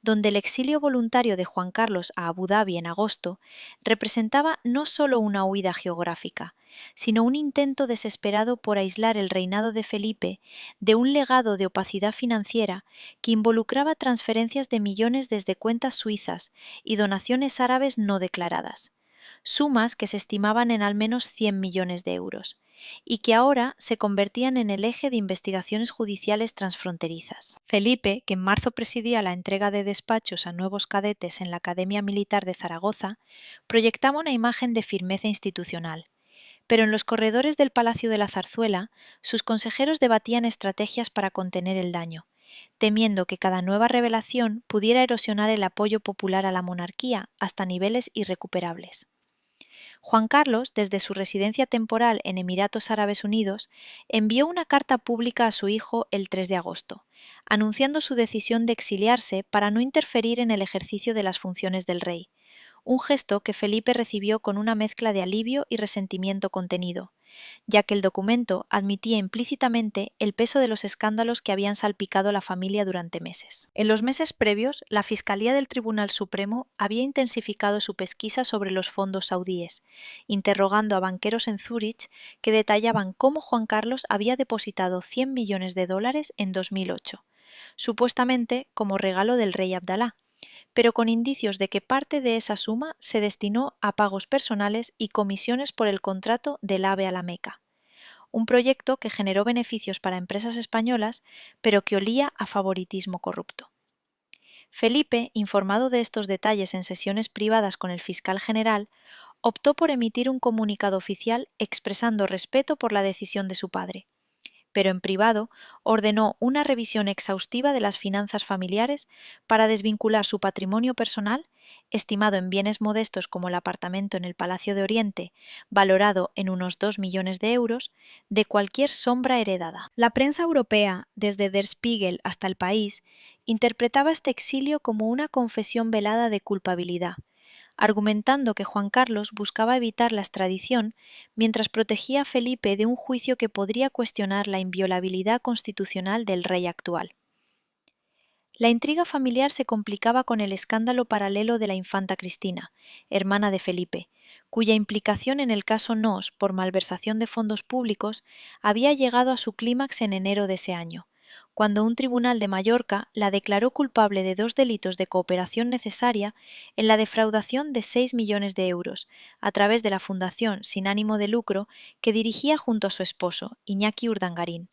donde el exilio voluntario de Juan Carlos a Abu Dhabi en agosto representaba no solo una huida geográfica, sino un intento desesperado por aislar el reinado de Felipe de un legado de opacidad financiera que involucraba transferencias de millones desde cuentas suizas y donaciones árabes no declaradas, sumas que se estimaban en al menos 100 millones de euros, y que ahora se convertían en el eje de investigaciones judiciales transfronterizas. Felipe, que en marzo presidía la entrega de despachos a nuevos cadetes en la Academia Militar de Zaragoza, proyectaba una imagen de firmeza institucional, pero en los corredores del Palacio de la Zarzuela, sus consejeros debatían estrategias para contener el daño, temiendo que cada nueva revelación pudiera erosionar el apoyo popular a la monarquía hasta niveles irrecuperables. Juan Carlos, desde su residencia temporal en Emiratos Árabes Unidos, envió una carta pública a su hijo el 3 de agosto, anunciando su decisión de exiliarse para no interferir en el ejercicio de las funciones del rey, un gesto que Felipe recibió con una mezcla de alivio y resentimiento contenido, ya que el documento admitía implícitamente el peso de los escándalos que habían salpicado la familia durante meses. En los meses previos, la Fiscalía del Tribunal Supremo había intensificado su pesquisa sobre los fondos saudíes, interrogando a banqueros en Zúrich que detallaban cómo Juan Carlos había depositado 100 millones de dólares en 2008, supuestamente como regalo del rey Abdalá, pero con indicios de que parte de esa suma se destinó a pagos personales y comisiones por el contrato del AVE a la Meca, un proyecto que generó beneficios para empresas españolas, pero que olía a favoritismo corrupto. Felipe, informado de estos detalles en sesiones privadas con el fiscal general, optó por emitir un comunicado oficial expresando respeto por la decisión de su padre, pero en privado ordenó una revisión exhaustiva de las finanzas familiares para desvincular su patrimonio personal, estimado en bienes modestos como el apartamento en el Palacio de Oriente, valorado en unos 2 millones de euros, de cualquier sombra heredada. La prensa europea, desde Der Spiegel hasta El País, interpretaba este exilio como una confesión velada de culpabilidad, argumentando que Juan Carlos buscaba evitar la extradición mientras protegía a Felipe de un juicio que podría cuestionar la inviolabilidad constitucional del rey actual. La intriga familiar se complicaba con el escándalo paralelo de la infanta Cristina, hermana de Felipe, cuya implicación en el caso Noos por malversación de fondos públicos había llegado a su clímax en enero de ese año, cuando un tribunal de Mallorca la declaró culpable de 2 delitos de cooperación necesaria en la defraudación de 6 millones de euros a través de la fundación sin ánimo de lucro que dirigía junto a su esposo, Iñaki Urdangarín,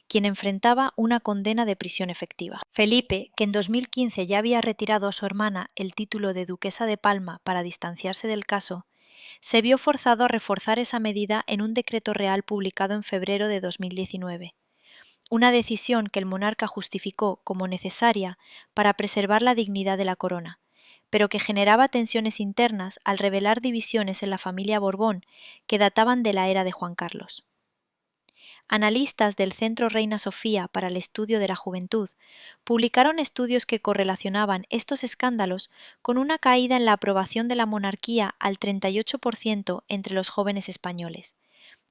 quien enfrentaba una condena de prisión efectiva. Felipe, que en 2015 ya había retirado a su hermana el título de duquesa de Palma para distanciarse del caso, se vio forzado a reforzar esa medida en un decreto real publicado en febrero de 2019. Una decisión que el monarca justificó como necesaria para preservar la dignidad de la corona, pero que generaba tensiones internas al revelar divisiones en la familia Borbón que databan de la era de Juan Carlos. Analistas del Centro Reina Sofía para el Estudio de la Juventud publicaron estudios que correlacionaban estos escándalos con una caída en la aprobación de la monarquía al 38% entre los jóvenes españoles,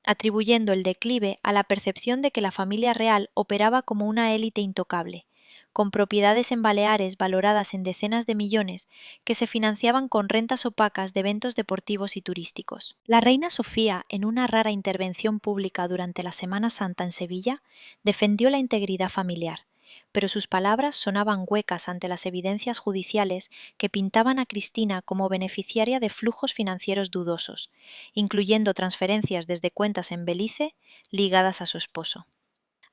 atribuyendo el declive a la percepción de que la familia real operaba como una élite intocable, con propiedades en Baleares valoradas en decenas de millones que se financiaban con rentas opacas de eventos deportivos y turísticos. La reina Sofía, en una rara intervención pública durante la Semana Santa en Sevilla, defendió la integridad familiar, pero sus palabras sonaban huecas ante las evidencias judiciales que pintaban a Cristina como beneficiaria de flujos financieros dudosos, incluyendo transferencias desde cuentas en Belice ligadas a su esposo.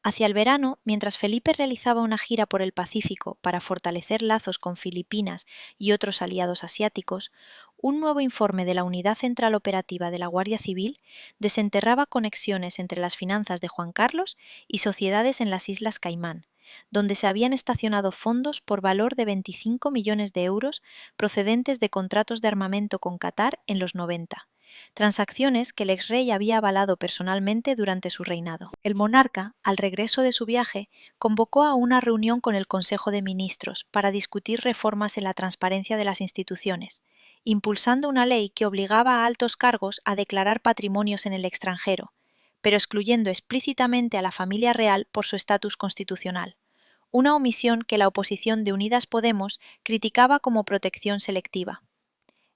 Hacia el verano, mientras Felipe realizaba una gira por el Pacífico para fortalecer lazos con Filipinas y otros aliados asiáticos, un nuevo informe de la Unidad Central Operativa de la Guardia Civil desenterraba conexiones entre las finanzas de Juan Carlos y sociedades en las Islas Caimán, donde se habían estacionado fondos por valor de 25 millones de euros procedentes de contratos de armamento con Qatar en los 90. Transacciones que el exrey había avalado personalmente durante su reinado. El monarca, al regreso de su viaje, convocó a una reunión con el Consejo de Ministros para discutir reformas en la transparencia de las instituciones, impulsando una ley que obligaba a altos cargos a declarar patrimonios en el extranjero, pero excluyendo explícitamente a la familia real por su estatus constitucional, una omisión que la oposición de Unidas Podemos criticaba como protección selectiva.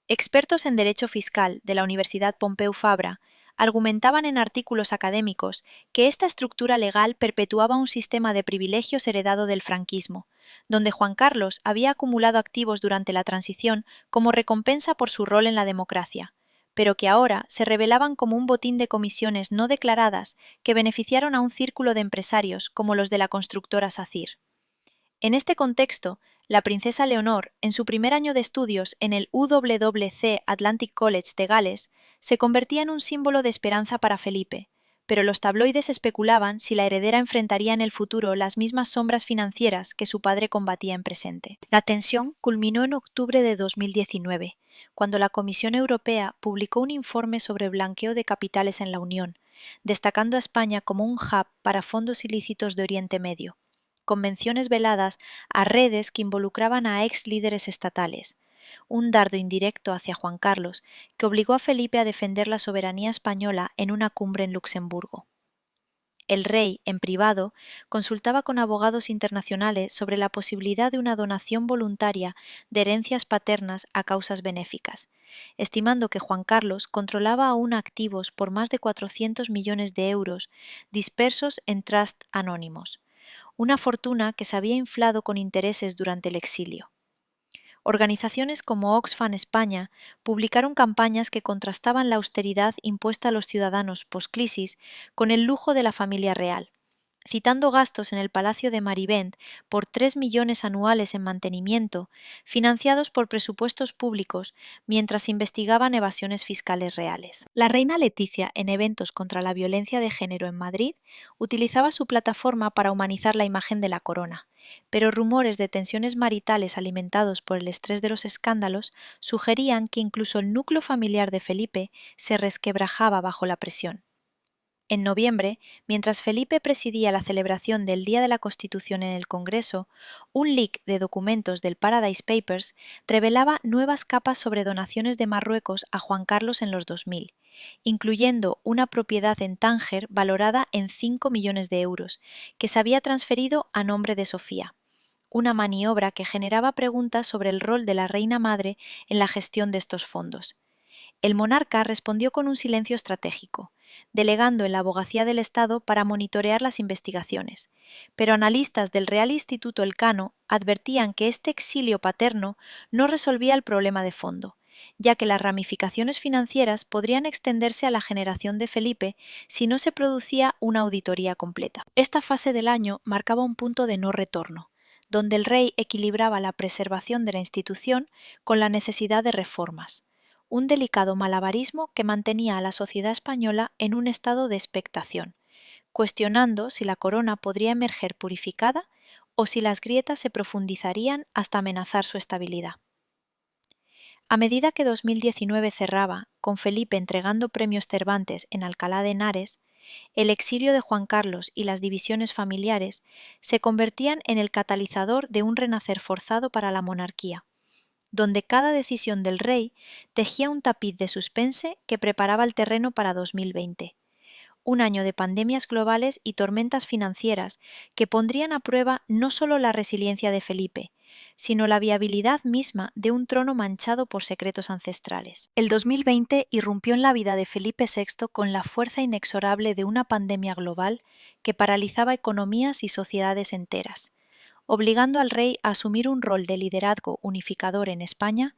Expertos en derecho fiscal de la Universidad Pompeu Fabra argumentaban en artículos académicos que esta estructura legal perpetuaba un sistema de privilegios heredado del franquismo, donde Juan Carlos había acumulado activos durante la transición como recompensa por su rol en la democracia, pero que ahora se revelaban como un botín de comisiones no declaradas que beneficiaron a un círculo de empresarios como los de la constructora SACIR. En este contexto, la princesa Leonor, en su primer año de estudios en el UWC Atlantic College de Gales, se convertía en un símbolo de esperanza para Felipe, pero los tabloides especulaban si la heredera enfrentaría en el futuro las mismas sombras financieras que su padre combatía en presente. La tensión culminó en octubre de 2019, cuando la Comisión Europea publicó un informe sobre blanqueo de capitales en la Unión, destacando a España como un hub para fondos ilícitos de Oriente Medio, con menciones veladas a redes que involucraban a ex líderes estatales, un dardo indirecto hacia Juan Carlos que obligó a Felipe a defender la soberanía española en una cumbre en Luxemburgo. El rey, en privado, consultaba con abogados internacionales sobre la posibilidad de una donación voluntaria de herencias paternas a causas benéficas, estimando que Juan Carlos controlaba aún activos por más de 400 millones de euros dispersos en trusts anónimos, una fortuna que se había inflado con intereses durante el exilio. Organizaciones como Oxfam España publicaron campañas que contrastaban la austeridad impuesta a los ciudadanos poscrisis con el lujo de la familia real, citando gastos en el Palacio de Marivent por 3 millones anuales en mantenimiento, financiados por presupuestos públicos mientras investigaban evasiones fiscales reales. La reina Leticia, en eventos contra la violencia de género en Madrid, utilizaba su plataforma para humanizar la imagen de la corona, pero rumores de tensiones maritales alimentados por el estrés de los escándalos sugerían que incluso el núcleo familiar de Felipe se resquebrajaba bajo la presión. En noviembre, mientras Felipe presidía la celebración del Día de la Constitución en el Congreso, un leak de documentos del Paradise Papers revelaba nuevas capas sobre donaciones de Marruecos a Juan Carlos en los 2000, incluyendo una propiedad en Tánger valorada en 5 millones de euros, que se había transferido a nombre de Sofía, una maniobra que generaba preguntas sobre el rol de la reina madre en la gestión de estos fondos. El monarca respondió con un silencio estratégico, delegando en la Abogacía del Estado para monitorear las investigaciones. Pero analistas del Real Instituto Elcano advertían que este exilio paterno no resolvía el problema de fondo, ya que las ramificaciones financieras podrían extenderse a la generación de Felipe si no se producía una auditoría completa. Esta fase del año marcaba un punto de no retorno, donde el rey equilibraba la preservación de la institución con la necesidad de reformas, un delicado malabarismo que mantenía a la sociedad española en un estado de expectación, cuestionando si la corona podría emerger purificada o si las grietas se profundizarían hasta amenazar su estabilidad. A medida que 2019 cerraba, con Felipe entregando premios Cervantes en Alcalá de Henares, el exilio de Juan Carlos y las divisiones familiares se convertían en el catalizador de un renacer forzado para la monarquía, donde cada decisión del rey tejía un tapiz de suspense que preparaba el terreno para 2020, un año de pandemias globales y tormentas financieras que pondrían a prueba no solo la resiliencia de Felipe, sino la viabilidad misma de un trono manchado por secretos ancestrales. El 2020 irrumpió en la vida de Felipe VI con la fuerza inexorable de una pandemia global que paralizaba economías y sociedades enteras, obligando al rey a asumir un rol de liderazgo unificador en España,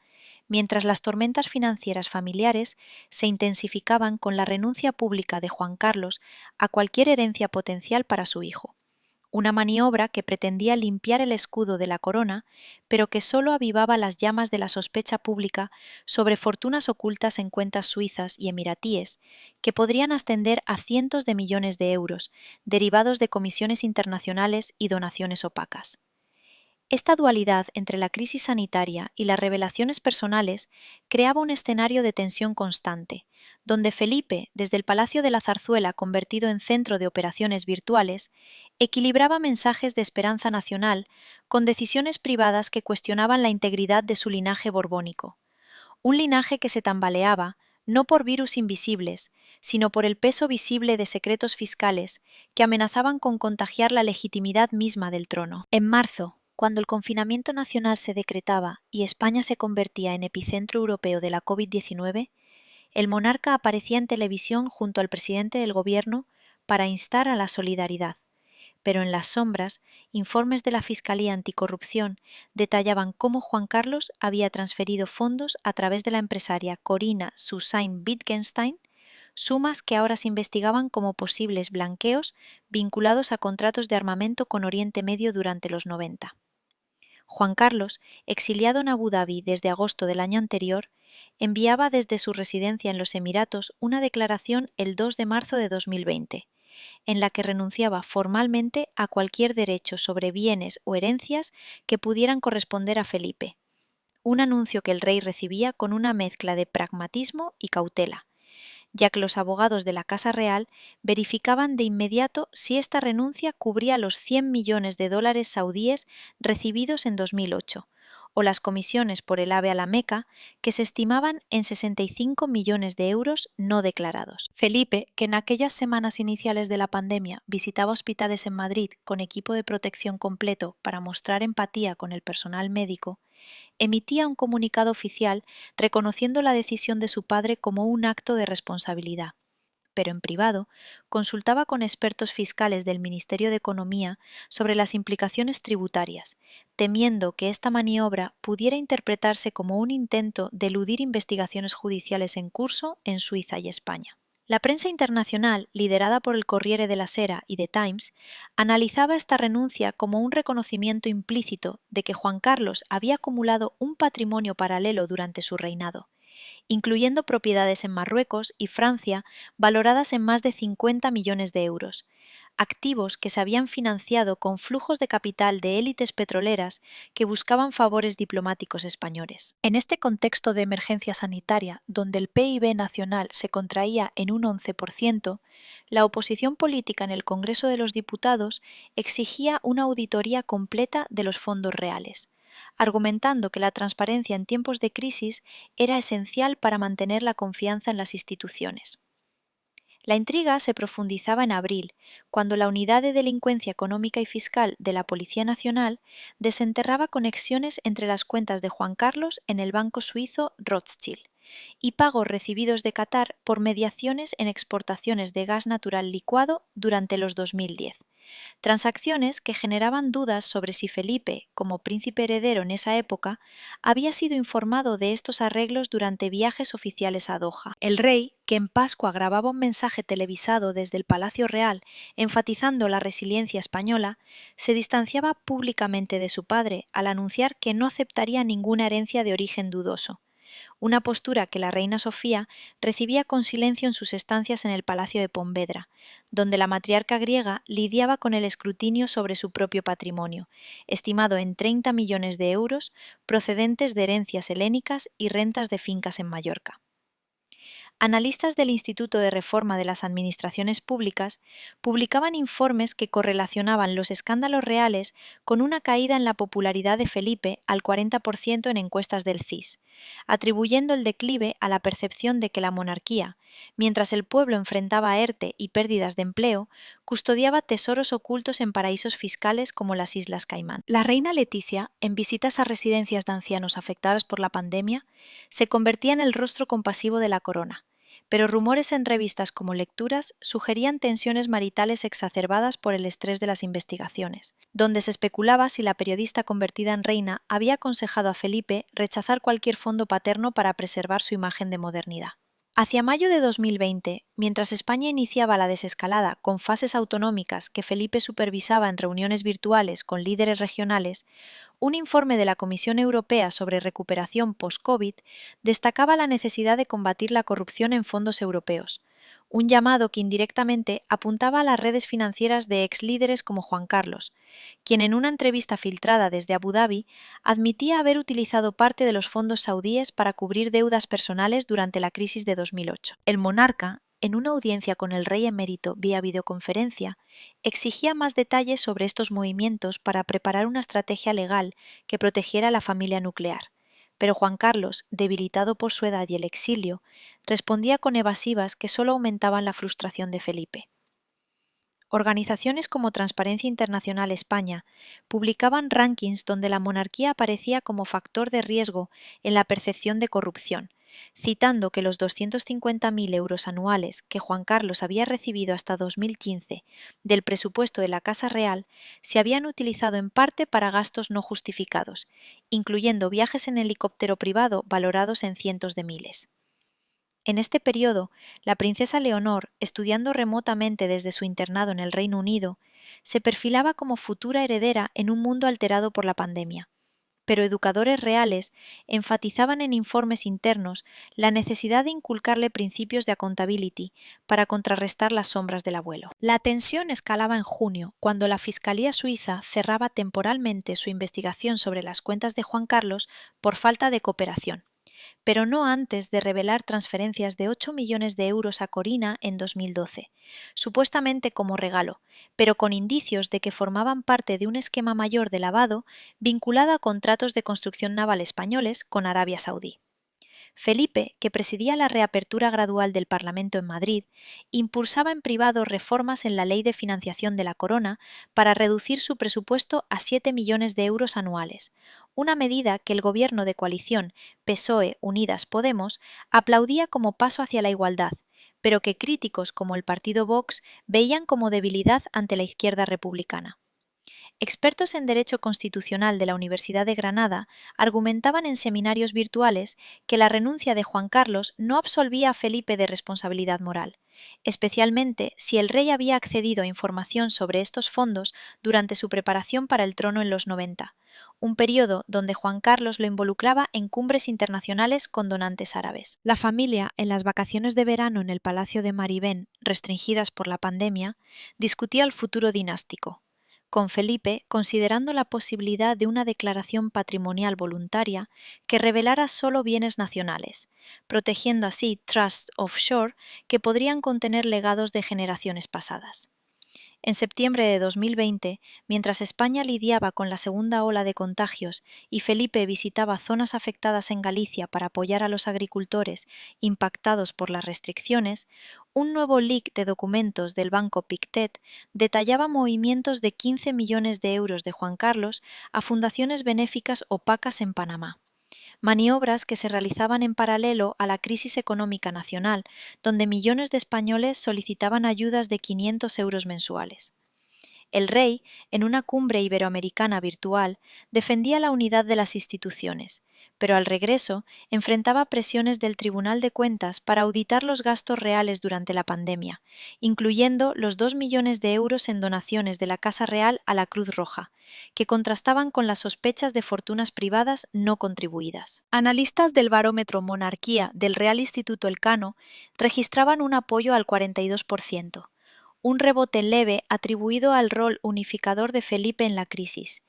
mientras las tormentas financieras familiares se intensificaban con la renuncia pública de Juan Carlos a cualquier herencia potencial para su hijo, una maniobra que pretendía limpiar el escudo de la corona, pero que solo avivaba las llamas de la sospecha pública sobre fortunas ocultas en cuentas suizas y emiratíes, que podrían ascender a cientos de millones de euros, derivados de comisiones internacionales y donaciones opacas. Esta dualidad entre la crisis sanitaria y las revelaciones personales creaba un escenario de tensión constante, donde Felipe, desde el Palacio de la Zarzuela convertido en centro de operaciones virtuales, equilibraba mensajes de esperanza nacional con decisiones privadas que cuestionaban la integridad de su linaje borbónico. Un linaje que se tambaleaba no por virus invisibles, sino por el peso visible de secretos fiscales que amenazaban con contagiar la legitimidad misma del trono. En marzo, cuando el confinamiento nacional se decretaba y España se convertía en epicentro europeo de la COVID-19, el monarca aparecía en televisión junto al presidente del gobierno para instar a la solidaridad, pero en las sombras, informes de la Fiscalía Anticorrupción detallaban cómo Juan Carlos había transferido fondos a través de la empresaria Corina Susain Wittgenstein, sumas que ahora se investigaban como posibles blanqueos vinculados a contratos de armamento con Oriente Medio durante los 90. Juan Carlos, exiliado en Abu Dhabi desde agosto del año anterior, enviaba desde su residencia en los Emiratos una declaración el 2 de marzo de 2020, en la que renunciaba formalmente a cualquier derecho sobre bienes o herencias que pudieran corresponder a Felipe, un anuncio que el rey recibía con una mezcla de pragmatismo y cautela, ya que los abogados de la Casa Real verificaban de inmediato si esta renuncia cubría los 100 millones de dólares saudíes recibidos en 2008, o las comisiones por el AVE a la Meca, que se estimaban en 65 millones de euros no declarados. Felipe, que en aquellas semanas iniciales de la pandemia visitaba hospitales en Madrid con equipo de protección completo para mostrar empatía con el personal médico, emitía un comunicado oficial reconociendo la decisión de su padre como un acto de responsabilidad, pero en privado consultaba con expertos fiscales del Ministerio de Economía sobre las implicaciones tributarias, temiendo que esta maniobra pudiera interpretarse como un intento de eludir investigaciones judiciales en curso en Suiza y España. La prensa internacional, liderada por el Corriere della Sera y The Times, analizaba esta renuncia como un reconocimiento implícito de que Juan Carlos había acumulado un patrimonio paralelo durante su reinado, incluyendo propiedades en Marruecos y Francia valoradas en más de 50 millones de euros, activos que se habían financiado con flujos de capital de élites petroleras que buscaban favores diplomáticos españoles. En este contexto de emergencia sanitaria, donde el PIB nacional se contraía en un 11%, la oposición política en el Congreso de los Diputados exigía una auditoría completa de los fondos reales, argumentando que la transparencia en tiempos de crisis era esencial para mantener la confianza en las instituciones. La intriga se profundizaba en abril, cuando la Unidad de Delincuencia Económica y Fiscal de la Policía Nacional desenterraba conexiones entre las cuentas de Juan Carlos en el banco suizo Rothschild y pagos recibidos de Qatar por mediaciones en exportaciones de gas natural licuado durante los 2010. Transacciones que generaban dudas sobre si Felipe, como príncipe heredero en esa época, había sido informado de estos arreglos durante viajes oficiales a Doha. El rey, que en Pascua grababa un mensaje televisado desde el Palacio Real enfatizando la resiliencia española, se distanciaba públicamente de su padre al anunciar que no aceptaría ninguna herencia de origen dudoso, una postura que la reina Sofía recibía con silencio en sus estancias en el Palacio de Ponvedra, donde la matriarca griega lidiaba con el escrutinio sobre su propio patrimonio, estimado en 30 millones de euros, procedentes de herencias helénicas y rentas de fincas en Mallorca. Analistas del Instituto de Reforma de las Administraciones Públicas publicaban informes que correlacionaban los escándalos reales con una caída en la popularidad de Felipe al 40% en encuestas del CIS, atribuyendo el declive a la percepción de que la monarquía, mientras el pueblo enfrentaba ERTE y pérdidas de empleo, custodiaba tesoros ocultos en paraísos fiscales como las Islas Caimán. La reina Leticia, en visitas a residencias de ancianos afectadas por la pandemia, se convertía en el rostro compasivo de la corona, pero rumores en revistas como Lecturas sugerían tensiones maritales exacerbadas por el estrés de las investigaciones, donde se especulaba si la periodista convertida en reina había aconsejado a Felipe rechazar cualquier fondo paterno para preservar su imagen de modernidad. Hacia mayo de 2020, mientras España iniciaba la desescalada con fases autonómicas que Felipe supervisaba en reuniones virtuales con líderes regionales, un informe de la Comisión Europea sobre recuperación post-COVID destacaba la necesidad de combatir la corrupción en fondos europeos, un llamado que indirectamente apuntaba a las redes financieras de exlíderes como Juan Carlos, quien en una entrevista filtrada desde Abu Dhabi admitía haber utilizado parte de los fondos saudíes para cubrir deudas personales durante la crisis de 2008. El monarca, en una audiencia con el rey emérito vía videoconferencia, exigía más detalles sobre estos movimientos para preparar una estrategia legal que protegiera a la familia nuclear. Pero Juan Carlos, debilitado por su edad y el exilio, respondía con evasivas que solo aumentaban la frustración de Felipe. Organizaciones como Transparencia Internacional España publicaban rankings donde la monarquía aparecía como factor de riesgo en la percepción de corrupción, citando que los 250.000 euros anuales que Juan Carlos había recibido hasta 2015 del presupuesto de la Casa Real se habían utilizado en parte para gastos no justificados, incluyendo viajes en helicóptero privado valorados en cientos de miles. En este periodo, la princesa Leonor, estudiando remotamente desde su internado en el Reino Unido, se perfilaba como futura heredera en un mundo alterado por la pandemia. Pero educadores reales enfatizaban en informes internos la necesidad de inculcarle principios de accountability para contrarrestar las sombras del abuelo. La tensión escalaba en junio, cuando la Fiscalía suiza cerraba temporalmente su investigación sobre las cuentas de Juan Carlos por falta de cooperación, pero no antes de revelar transferencias de 8 millones de euros a Corina en 2012, supuestamente como regalo, pero con indicios de que formaban parte de un esquema mayor de lavado vinculado a contratos de construcción naval españoles con Arabia Saudí. Felipe, que presidía la reapertura gradual del Parlamento en Madrid, impulsaba en privado reformas en la Ley de Financiación de la Corona para reducir su presupuesto a 7 millones de euros anuales, una medida que el gobierno de coalición PSOE-Unidas Podemos aplaudía como paso hacia la igualdad, pero que críticos como el partido Vox veían como debilidad ante la izquierda republicana. Expertos en Derecho Constitucional de la Universidad de Granada argumentaban en seminarios virtuales que la renuncia de Juan Carlos no absolvía a Felipe de responsabilidad moral, especialmente si el rey había accedido a información sobre estos fondos durante su preparación para el trono en los 90, un periodo donde Juan Carlos lo involucraba en cumbres internacionales con donantes árabes. La familia, en las vacaciones de verano en el Palacio de Maribén, restringidas por la pandemia, discutía el futuro dinástico, con Felipe considerando la posibilidad de una declaración patrimonial voluntaria que revelara solo bienes nacionales, protegiendo así trusts offshore que podrían contener legados de generaciones pasadas. En septiembre de 2020, mientras España lidiaba con la segunda ola de contagios y Felipe visitaba zonas afectadas en Galicia para apoyar a los agricultores impactados por las restricciones, un nuevo leak de documentos del banco Pictet detallaba movimientos de 15 millones de euros de Juan Carlos a fundaciones benéficas opacas en Panamá. maniobras que se realizaban en paralelo a la crisis económica nacional, donde millones de españoles solicitaban ayudas de 500 euros mensuales. El rey, en una cumbre iberoamericana virtual, defendía la unidad de las instituciones, pero al regreso enfrentaba presiones del Tribunal de Cuentas para auditar los gastos reales durante la pandemia, incluyendo los 2 millones de euros en donaciones de la Casa Real a la Cruz Roja, que contrastaban con las sospechas de fortunas privadas no contribuidas. Analistas del barómetro Monarquía del Real Instituto Elcano registraban un apoyo al 42%, un rebote leve atribuido al rol unificador de Felipe en la crisis,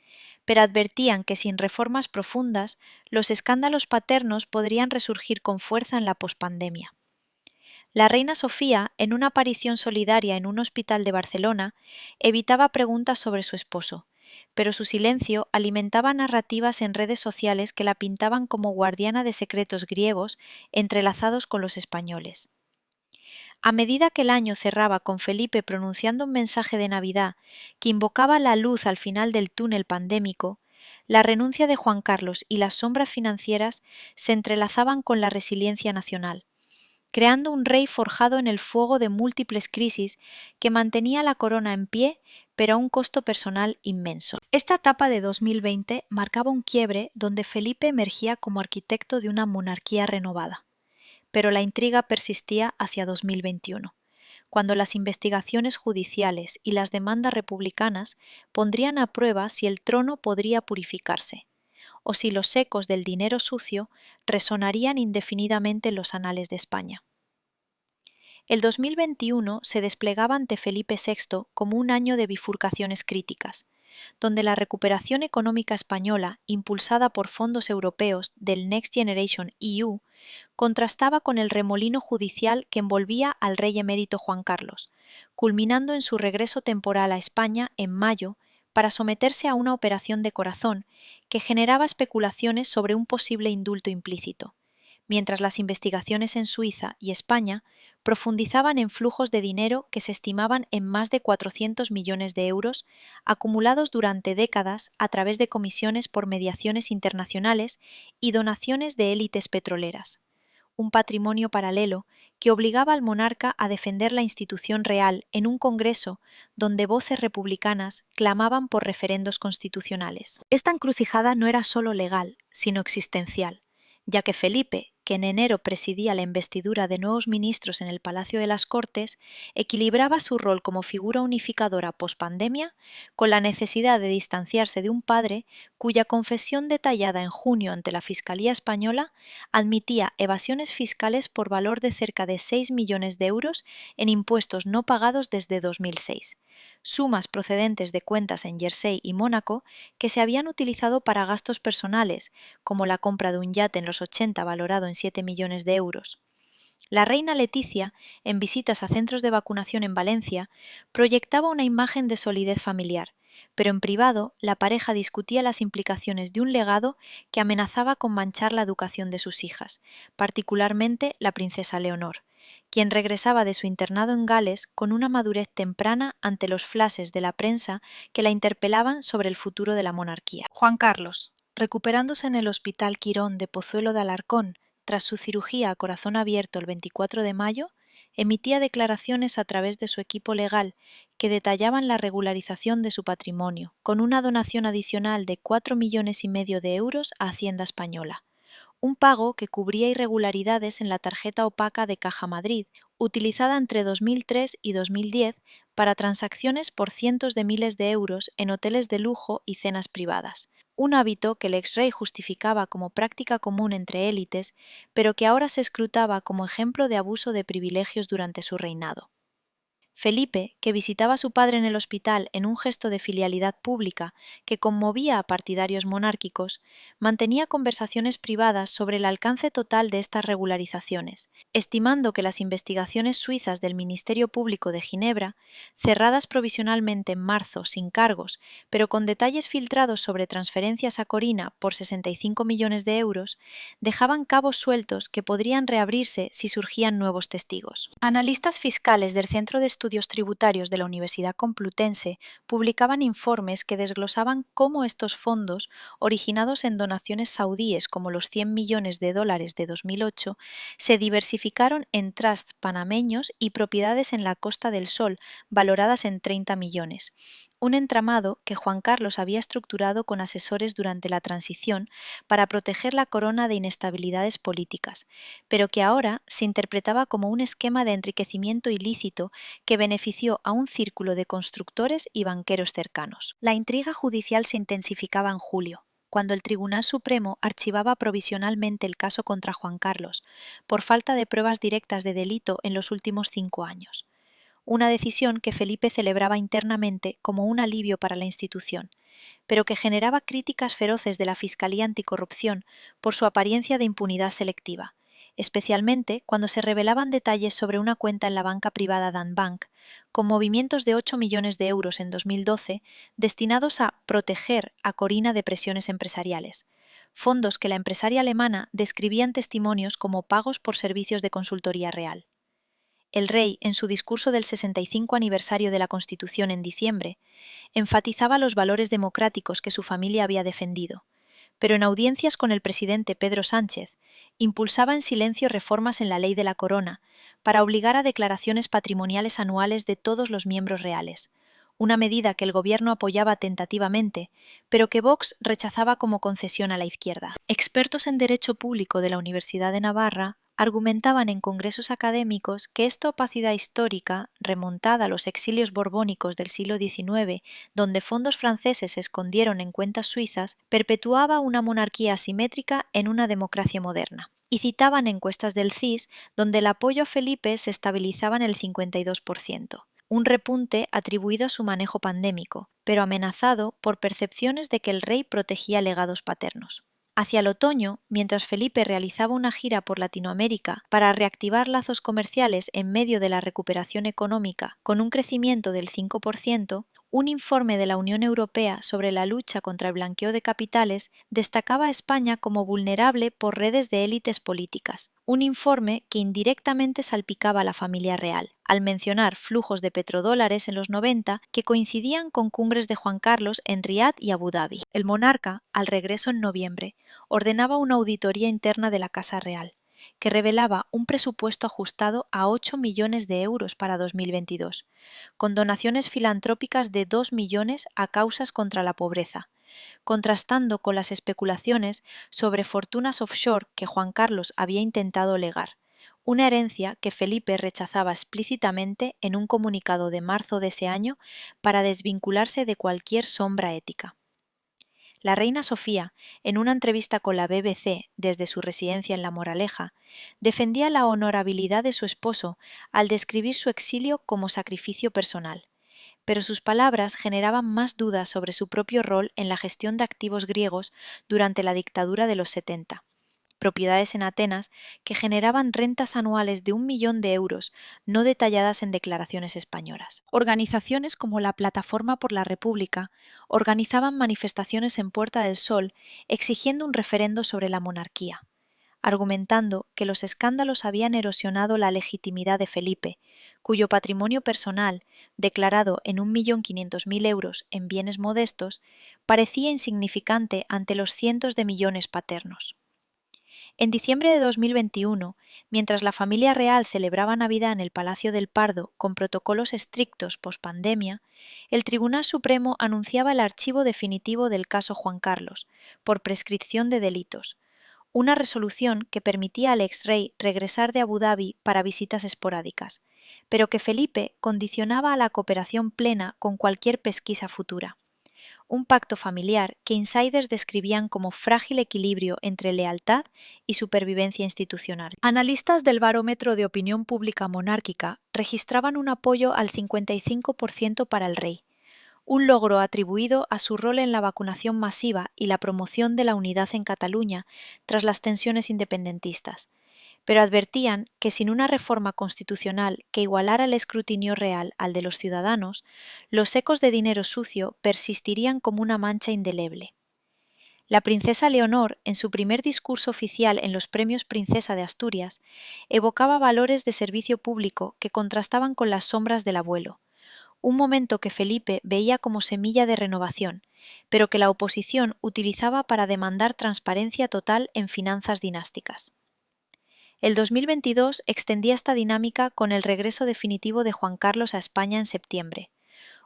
pero advertían que sin reformas profundas, los escándalos paternos podrían resurgir con fuerza en la pospandemia. La reina Sofía, en una aparición solidaria en un hospital de Barcelona, evitaba preguntas sobre su esposo, pero su silencio alimentaba narrativas en redes sociales que la pintaban como guardiana de secretos griegos entrelazados con los españoles. A medida que el año cerraba con Felipe pronunciando un mensaje de Navidad que invocaba la luz al final del túnel pandémico, la renuncia de Juan Carlos y las sombras financieras se entrelazaban con la resiliencia nacional, creando un rey forjado en el fuego de múltiples crisis que mantenía la corona en pie, pero a un costo personal inmenso. Esta etapa de 2020 marcaba un quiebre donde Felipe emergía como arquitecto de una monarquía renovada. Pero la intriga persistía hacia 2021, cuando las investigaciones judiciales y las demandas republicanas pondrían a prueba si el trono podría purificarse, o si los ecos del dinero sucio resonarían indefinidamente en los anales de España. El 2021 se desplegaba ante Felipe VI como un año de bifurcaciones críticas, donde la recuperación económica española, impulsada por fondos europeos del Next Generation EU, contrastaba con el remolino judicial que envolvía al rey emérito Juan Carlos, culminando en su regreso temporal a España en mayo para someterse a una operación de corazón que generaba especulaciones sobre un posible indulto implícito, mientras las investigaciones en Suiza y España profundizaban en flujos de dinero que se estimaban en más de 400 millones de euros acumulados durante décadas a través de comisiones por mediaciones internacionales y donaciones de élites petroleras, un patrimonio paralelo que obligaba al monarca a defender la institución real en un Congreso donde voces republicanas clamaban por referendos constitucionales. Esta encrucijada no era solo legal, sino existencial, ya que Felipe, que en enero presidía la investidura de nuevos ministros en el Palacio de las Cortes, equilibraba su rol como figura unificadora pospandemia con la necesidad de distanciarse de un padre cuya confesión detallada en junio ante la Fiscalía Española admitía evasiones fiscales por valor de cerca de 6 millones de euros en impuestos no pagados desde 2006. Sumas procedentes de cuentas en Jersey y Mónaco que se habían utilizado para gastos personales, como la compra de un yate en los 80 valorado en 7 millones de euros. La reina Leticia, en visitas a centros de vacunación en Valencia, proyectaba una imagen de solidez familiar, pero en privado la pareja discutía las implicaciones de un legado que amenazaba con manchar la educación de sus hijas, particularmente la princesa Leonor, quien regresaba de su internado en Gales con una madurez temprana ante los flashes de la prensa que la interpelaban sobre el futuro de la monarquía. Juan Carlos, recuperándose en el Hospital Quirón de Pozuelo de Alarcón tras su cirugía a corazón abierto el 24 de mayo, emitía declaraciones a través de su equipo legal que detallaban la regularización de su patrimonio, con una donación adicional de 4,5 millones de euros a Hacienda Española, un pago que cubría irregularidades en la tarjeta opaca de Caja Madrid, utilizada entre 2003 y 2010 para transacciones por cientos de miles de euros en hoteles de lujo y cenas privadas, un hábito que el exrey justificaba como práctica común entre élites, pero que ahora se escrutaba como ejemplo de abuso de privilegios durante su reinado. Felipe, que visitaba a su padre en el hospital en un gesto de filialidad pública que conmovía a partidarios monárquicos, mantenía conversaciones privadas sobre el alcance total de estas regularizaciones, estimando que las investigaciones suizas del Ministerio Público de Ginebra, cerradas provisionalmente en marzo sin cargos, pero con detalles filtrados sobre transferencias a Corina por 65 millones de euros, dejaban cabos sueltos que podrían reabrirse si surgían nuevos testigos. Analistas fiscales del Centro de Estudios Estudios Tributarios de la Universidad Complutense publicaban informes que desglosaban cómo estos fondos, originados en donaciones saudíes como los 100 millones de dólares de 2008, se diversificaron en trusts panameños y propiedades en la Costa del Sol, valoradas en 30 millones. Un entramado que Juan Carlos había estructurado con asesores durante la transición para proteger la corona de inestabilidades políticas, pero que ahora se interpretaba como un esquema de enriquecimiento ilícito que benefició a un círculo de constructores y banqueros cercanos. La intriga judicial se intensificaba en julio, cuando el Tribunal Supremo archivaba provisionalmente el caso contra Juan Carlos, por falta de pruebas directas de delito en los últimos 5 años. Una decisión que Felipe celebraba internamente como un alivio para la institución, pero que generaba críticas feroces de la Fiscalía Anticorrupción por su apariencia de impunidad selectiva, especialmente cuando se revelaban detalles sobre una cuenta en la banca privada Danbank, con movimientos de 8 millones de euros en 2012 destinados a proteger a Corina de presiones empresariales, fondos que la empresaria alemana describía en testimonios como pagos por servicios de consultoría real. El rey, en su discurso del 65 aniversario de la Constitución en diciembre, enfatizaba los valores democráticos que su familia había defendido, pero en audiencias con el presidente Pedro Sánchez, impulsaba en silencio reformas en la ley de la corona para obligar a declaraciones patrimoniales anuales de todos los miembros reales, una medida que el gobierno apoyaba tentativamente, pero que Vox rechazaba como concesión a la izquierda. Expertos en Derecho Público de la Universidad de Navarra argumentaban en congresos académicos que esta opacidad histórica, remontada a los exilios borbónicos del siglo XIX, donde fondos franceses se escondieron en cuentas suizas, perpetuaba una monarquía asimétrica en una democracia moderna. Y citaban encuestas del CIS donde el apoyo a Felipe se estabilizaba en el 52%. Un repunte atribuido a su manejo pandémico, pero amenazado por percepciones de que el rey protegía legados paternos. Hacia el otoño, mientras Felipe realizaba una gira por Latinoamérica para reactivar lazos comerciales en medio de la recuperación económica con un crecimiento del 5%, un informe de la Unión Europea sobre la lucha contra el blanqueo de capitales destacaba a España como vulnerable por redes de élites políticas, un informe que indirectamente salpicaba a la familia real, al mencionar flujos de petrodólares en los 90 que coincidían con cumbres de Juan Carlos en Riad y Abu Dhabi. El monarca, al regreso en noviembre, ordenaba una auditoría interna de la Casa Real, que revelaba un presupuesto ajustado a 8 millones de euros para 2022, con donaciones filantrópicas de 2 millones a causas contra la pobreza, contrastando con las especulaciones sobre fortunas offshore que Juan Carlos había intentado legar, una herencia que Felipe rechazaba explícitamente en un comunicado de marzo de ese año para desvincularse de cualquier sombra ética. La reina Sofía, en una entrevista con la BBC desde su residencia en La Moraleja, defendía la honorabilidad de su esposo al describir su exilio como sacrificio personal, pero sus palabras generaban más dudas sobre su propio rol en la gestión de activos griegos durante la dictadura de los 70. Propiedades en Atenas que generaban rentas anuales de 1 millón de euros, no detalladas en declaraciones españolas. Organizaciones como la Plataforma por la República organizaban manifestaciones en Puerta del Sol exigiendo un referendo sobre la monarquía, argumentando que los escándalos habían erosionado la legitimidad de Felipe, cuyo patrimonio personal, declarado en 1.500.000 euros en bienes modestos, parecía insignificante ante los cientos de millones paternos. En diciembre de 2021, mientras la familia real celebraba Navidad en el Palacio del Pardo con protocolos estrictos pospandemia, el Tribunal Supremo anunciaba el archivo definitivo del caso Juan Carlos, por prescripción de delitos, una resolución que permitía al exrey regresar de Abu Dhabi para visitas esporádicas, pero que Felipe condicionaba a la cooperación plena con cualquier pesquisa futura. Un pacto familiar que insiders describían como frágil equilibrio entre lealtad y supervivencia institucional. Analistas del Barómetro de Opinión Pública Monárquica registraban un apoyo al 55% para el rey, un logro atribuido a su rol en la vacunación masiva y la promoción de la unidad en Cataluña tras las tensiones independentistas, pero advertían que sin una reforma constitucional que igualara el escrutinio real al de los ciudadanos, los ecos de dinero sucio persistirían como una mancha indeleble. La princesa Leonor, en su primer discurso oficial en los Premios Princesa de Asturias, evocaba valores de servicio público que contrastaban con las sombras del abuelo, un momento que Felipe veía como semilla de renovación, pero que la oposición utilizaba para demandar transparencia total en finanzas dinásticas. El 2022 extendía esta dinámica con el regreso definitivo de Juan Carlos a España en septiembre,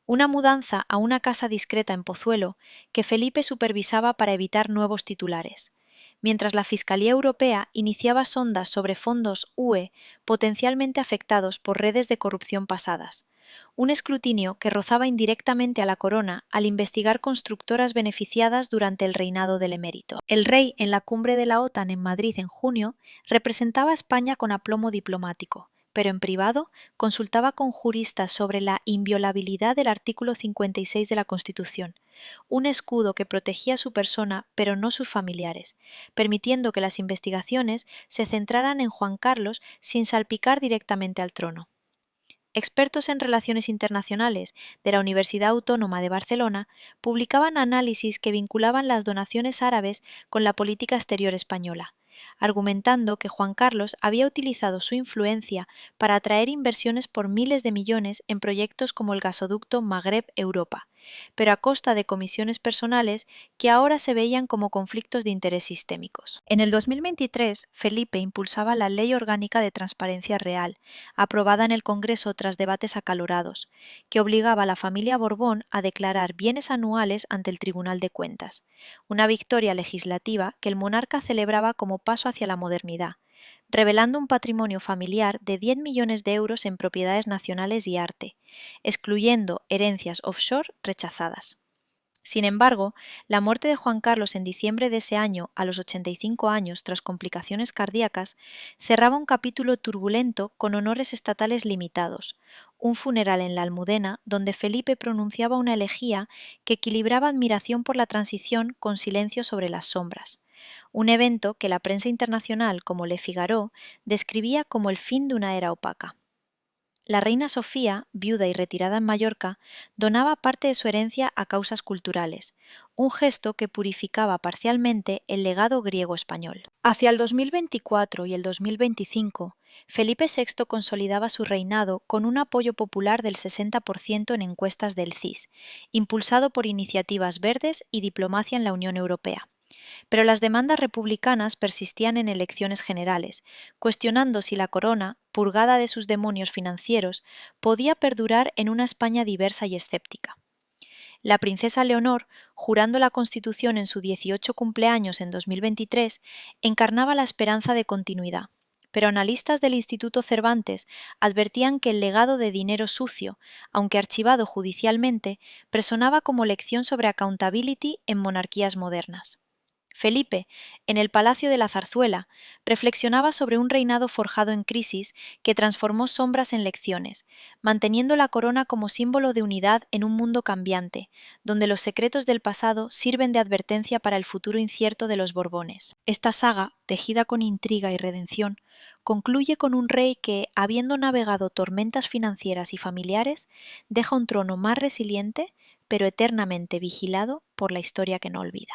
una mudanza a una casa discreta en Pozuelo que Felipe supervisaba para evitar nuevos titulares, mientras la Fiscalía Europea iniciaba sondas sobre fondos UE potencialmente afectados por redes de corrupción pasadas, un escrutinio que rozaba indirectamente a la corona al investigar constructoras beneficiadas durante el reinado del emérito. El rey, en la cumbre de la OTAN en Madrid en junio, representaba a España con aplomo diplomático, pero en privado consultaba con juristas sobre la inviolabilidad del artículo 56 de la Constitución, un escudo que protegía su persona pero no sus familiares, permitiendo que las investigaciones se centraran en Juan Carlos sin salpicar directamente al trono. Expertos en relaciones internacionales de la Universidad Autónoma de Barcelona publicaban análisis que vinculaban las donaciones árabes con la política exterior española, argumentando que Juan Carlos había utilizado su influencia para atraer inversiones por miles de millones en proyectos como el gasoducto Magreb-Europa, pero a costa de comisiones personales que ahora se veían como conflictos de interés sistémicos. En el 2023, Felipe impulsaba la Ley Orgánica de Transparencia Real, aprobada en el Congreso tras debates acalorados, que obligaba a la familia Borbón a declarar bienes anuales ante el Tribunal de Cuentas, una victoria legislativa que el monarca celebraba como paso hacia la modernidad, revelando un patrimonio familiar de 10 millones de euros en propiedades nacionales y arte, excluyendo herencias offshore rechazadas. Sin embargo, la muerte de Juan Carlos en diciembre de ese año, a los 85 años tras complicaciones cardíacas, cerraba un capítulo turbulento con honores estatales limitados, un funeral en la Almudena donde Felipe pronunciaba una elegía que equilibraba admiración por la transición con silencio sobre las sombras, un evento que la prensa internacional como Le Figaro describía como el fin de una era opaca. La reina Sofía, viuda y retirada en Mallorca, donaba parte de su herencia a causas culturales, un gesto que purificaba parcialmente el legado griego-español. Hacia el 2024 y el 2025, Felipe VI consolidaba su reinado con un apoyo popular del 60% en encuestas del CIS, impulsado por iniciativas verdes y diplomacia en la Unión Europea. Pero las demandas republicanas persistían en elecciones generales, cuestionando si la corona, purgada de sus demonios financieros, podía perdurar en una España diversa y escéptica. La princesa Leonor, jurando la Constitución en su 18 cumpleaños en 2023, encarnaba la esperanza de continuidad. Pero analistas del Instituto Cervantes advertían que el legado de dinero sucio, aunque archivado judicialmente, presonaba como lección sobre accountability en monarquías modernas. Felipe, en el Palacio de la Zarzuela, reflexionaba sobre un reinado forjado en crisis que transformó sombras en lecciones, manteniendo la corona como símbolo de unidad en un mundo cambiante, donde los secretos del pasado sirven de advertencia para el futuro incierto de los Borbones. Esta saga, tejida con intriga y redención, concluye con un rey que, habiendo navegado tormentas financieras y familiares, deja un trono más resiliente, pero eternamente vigilado por la historia que no olvida.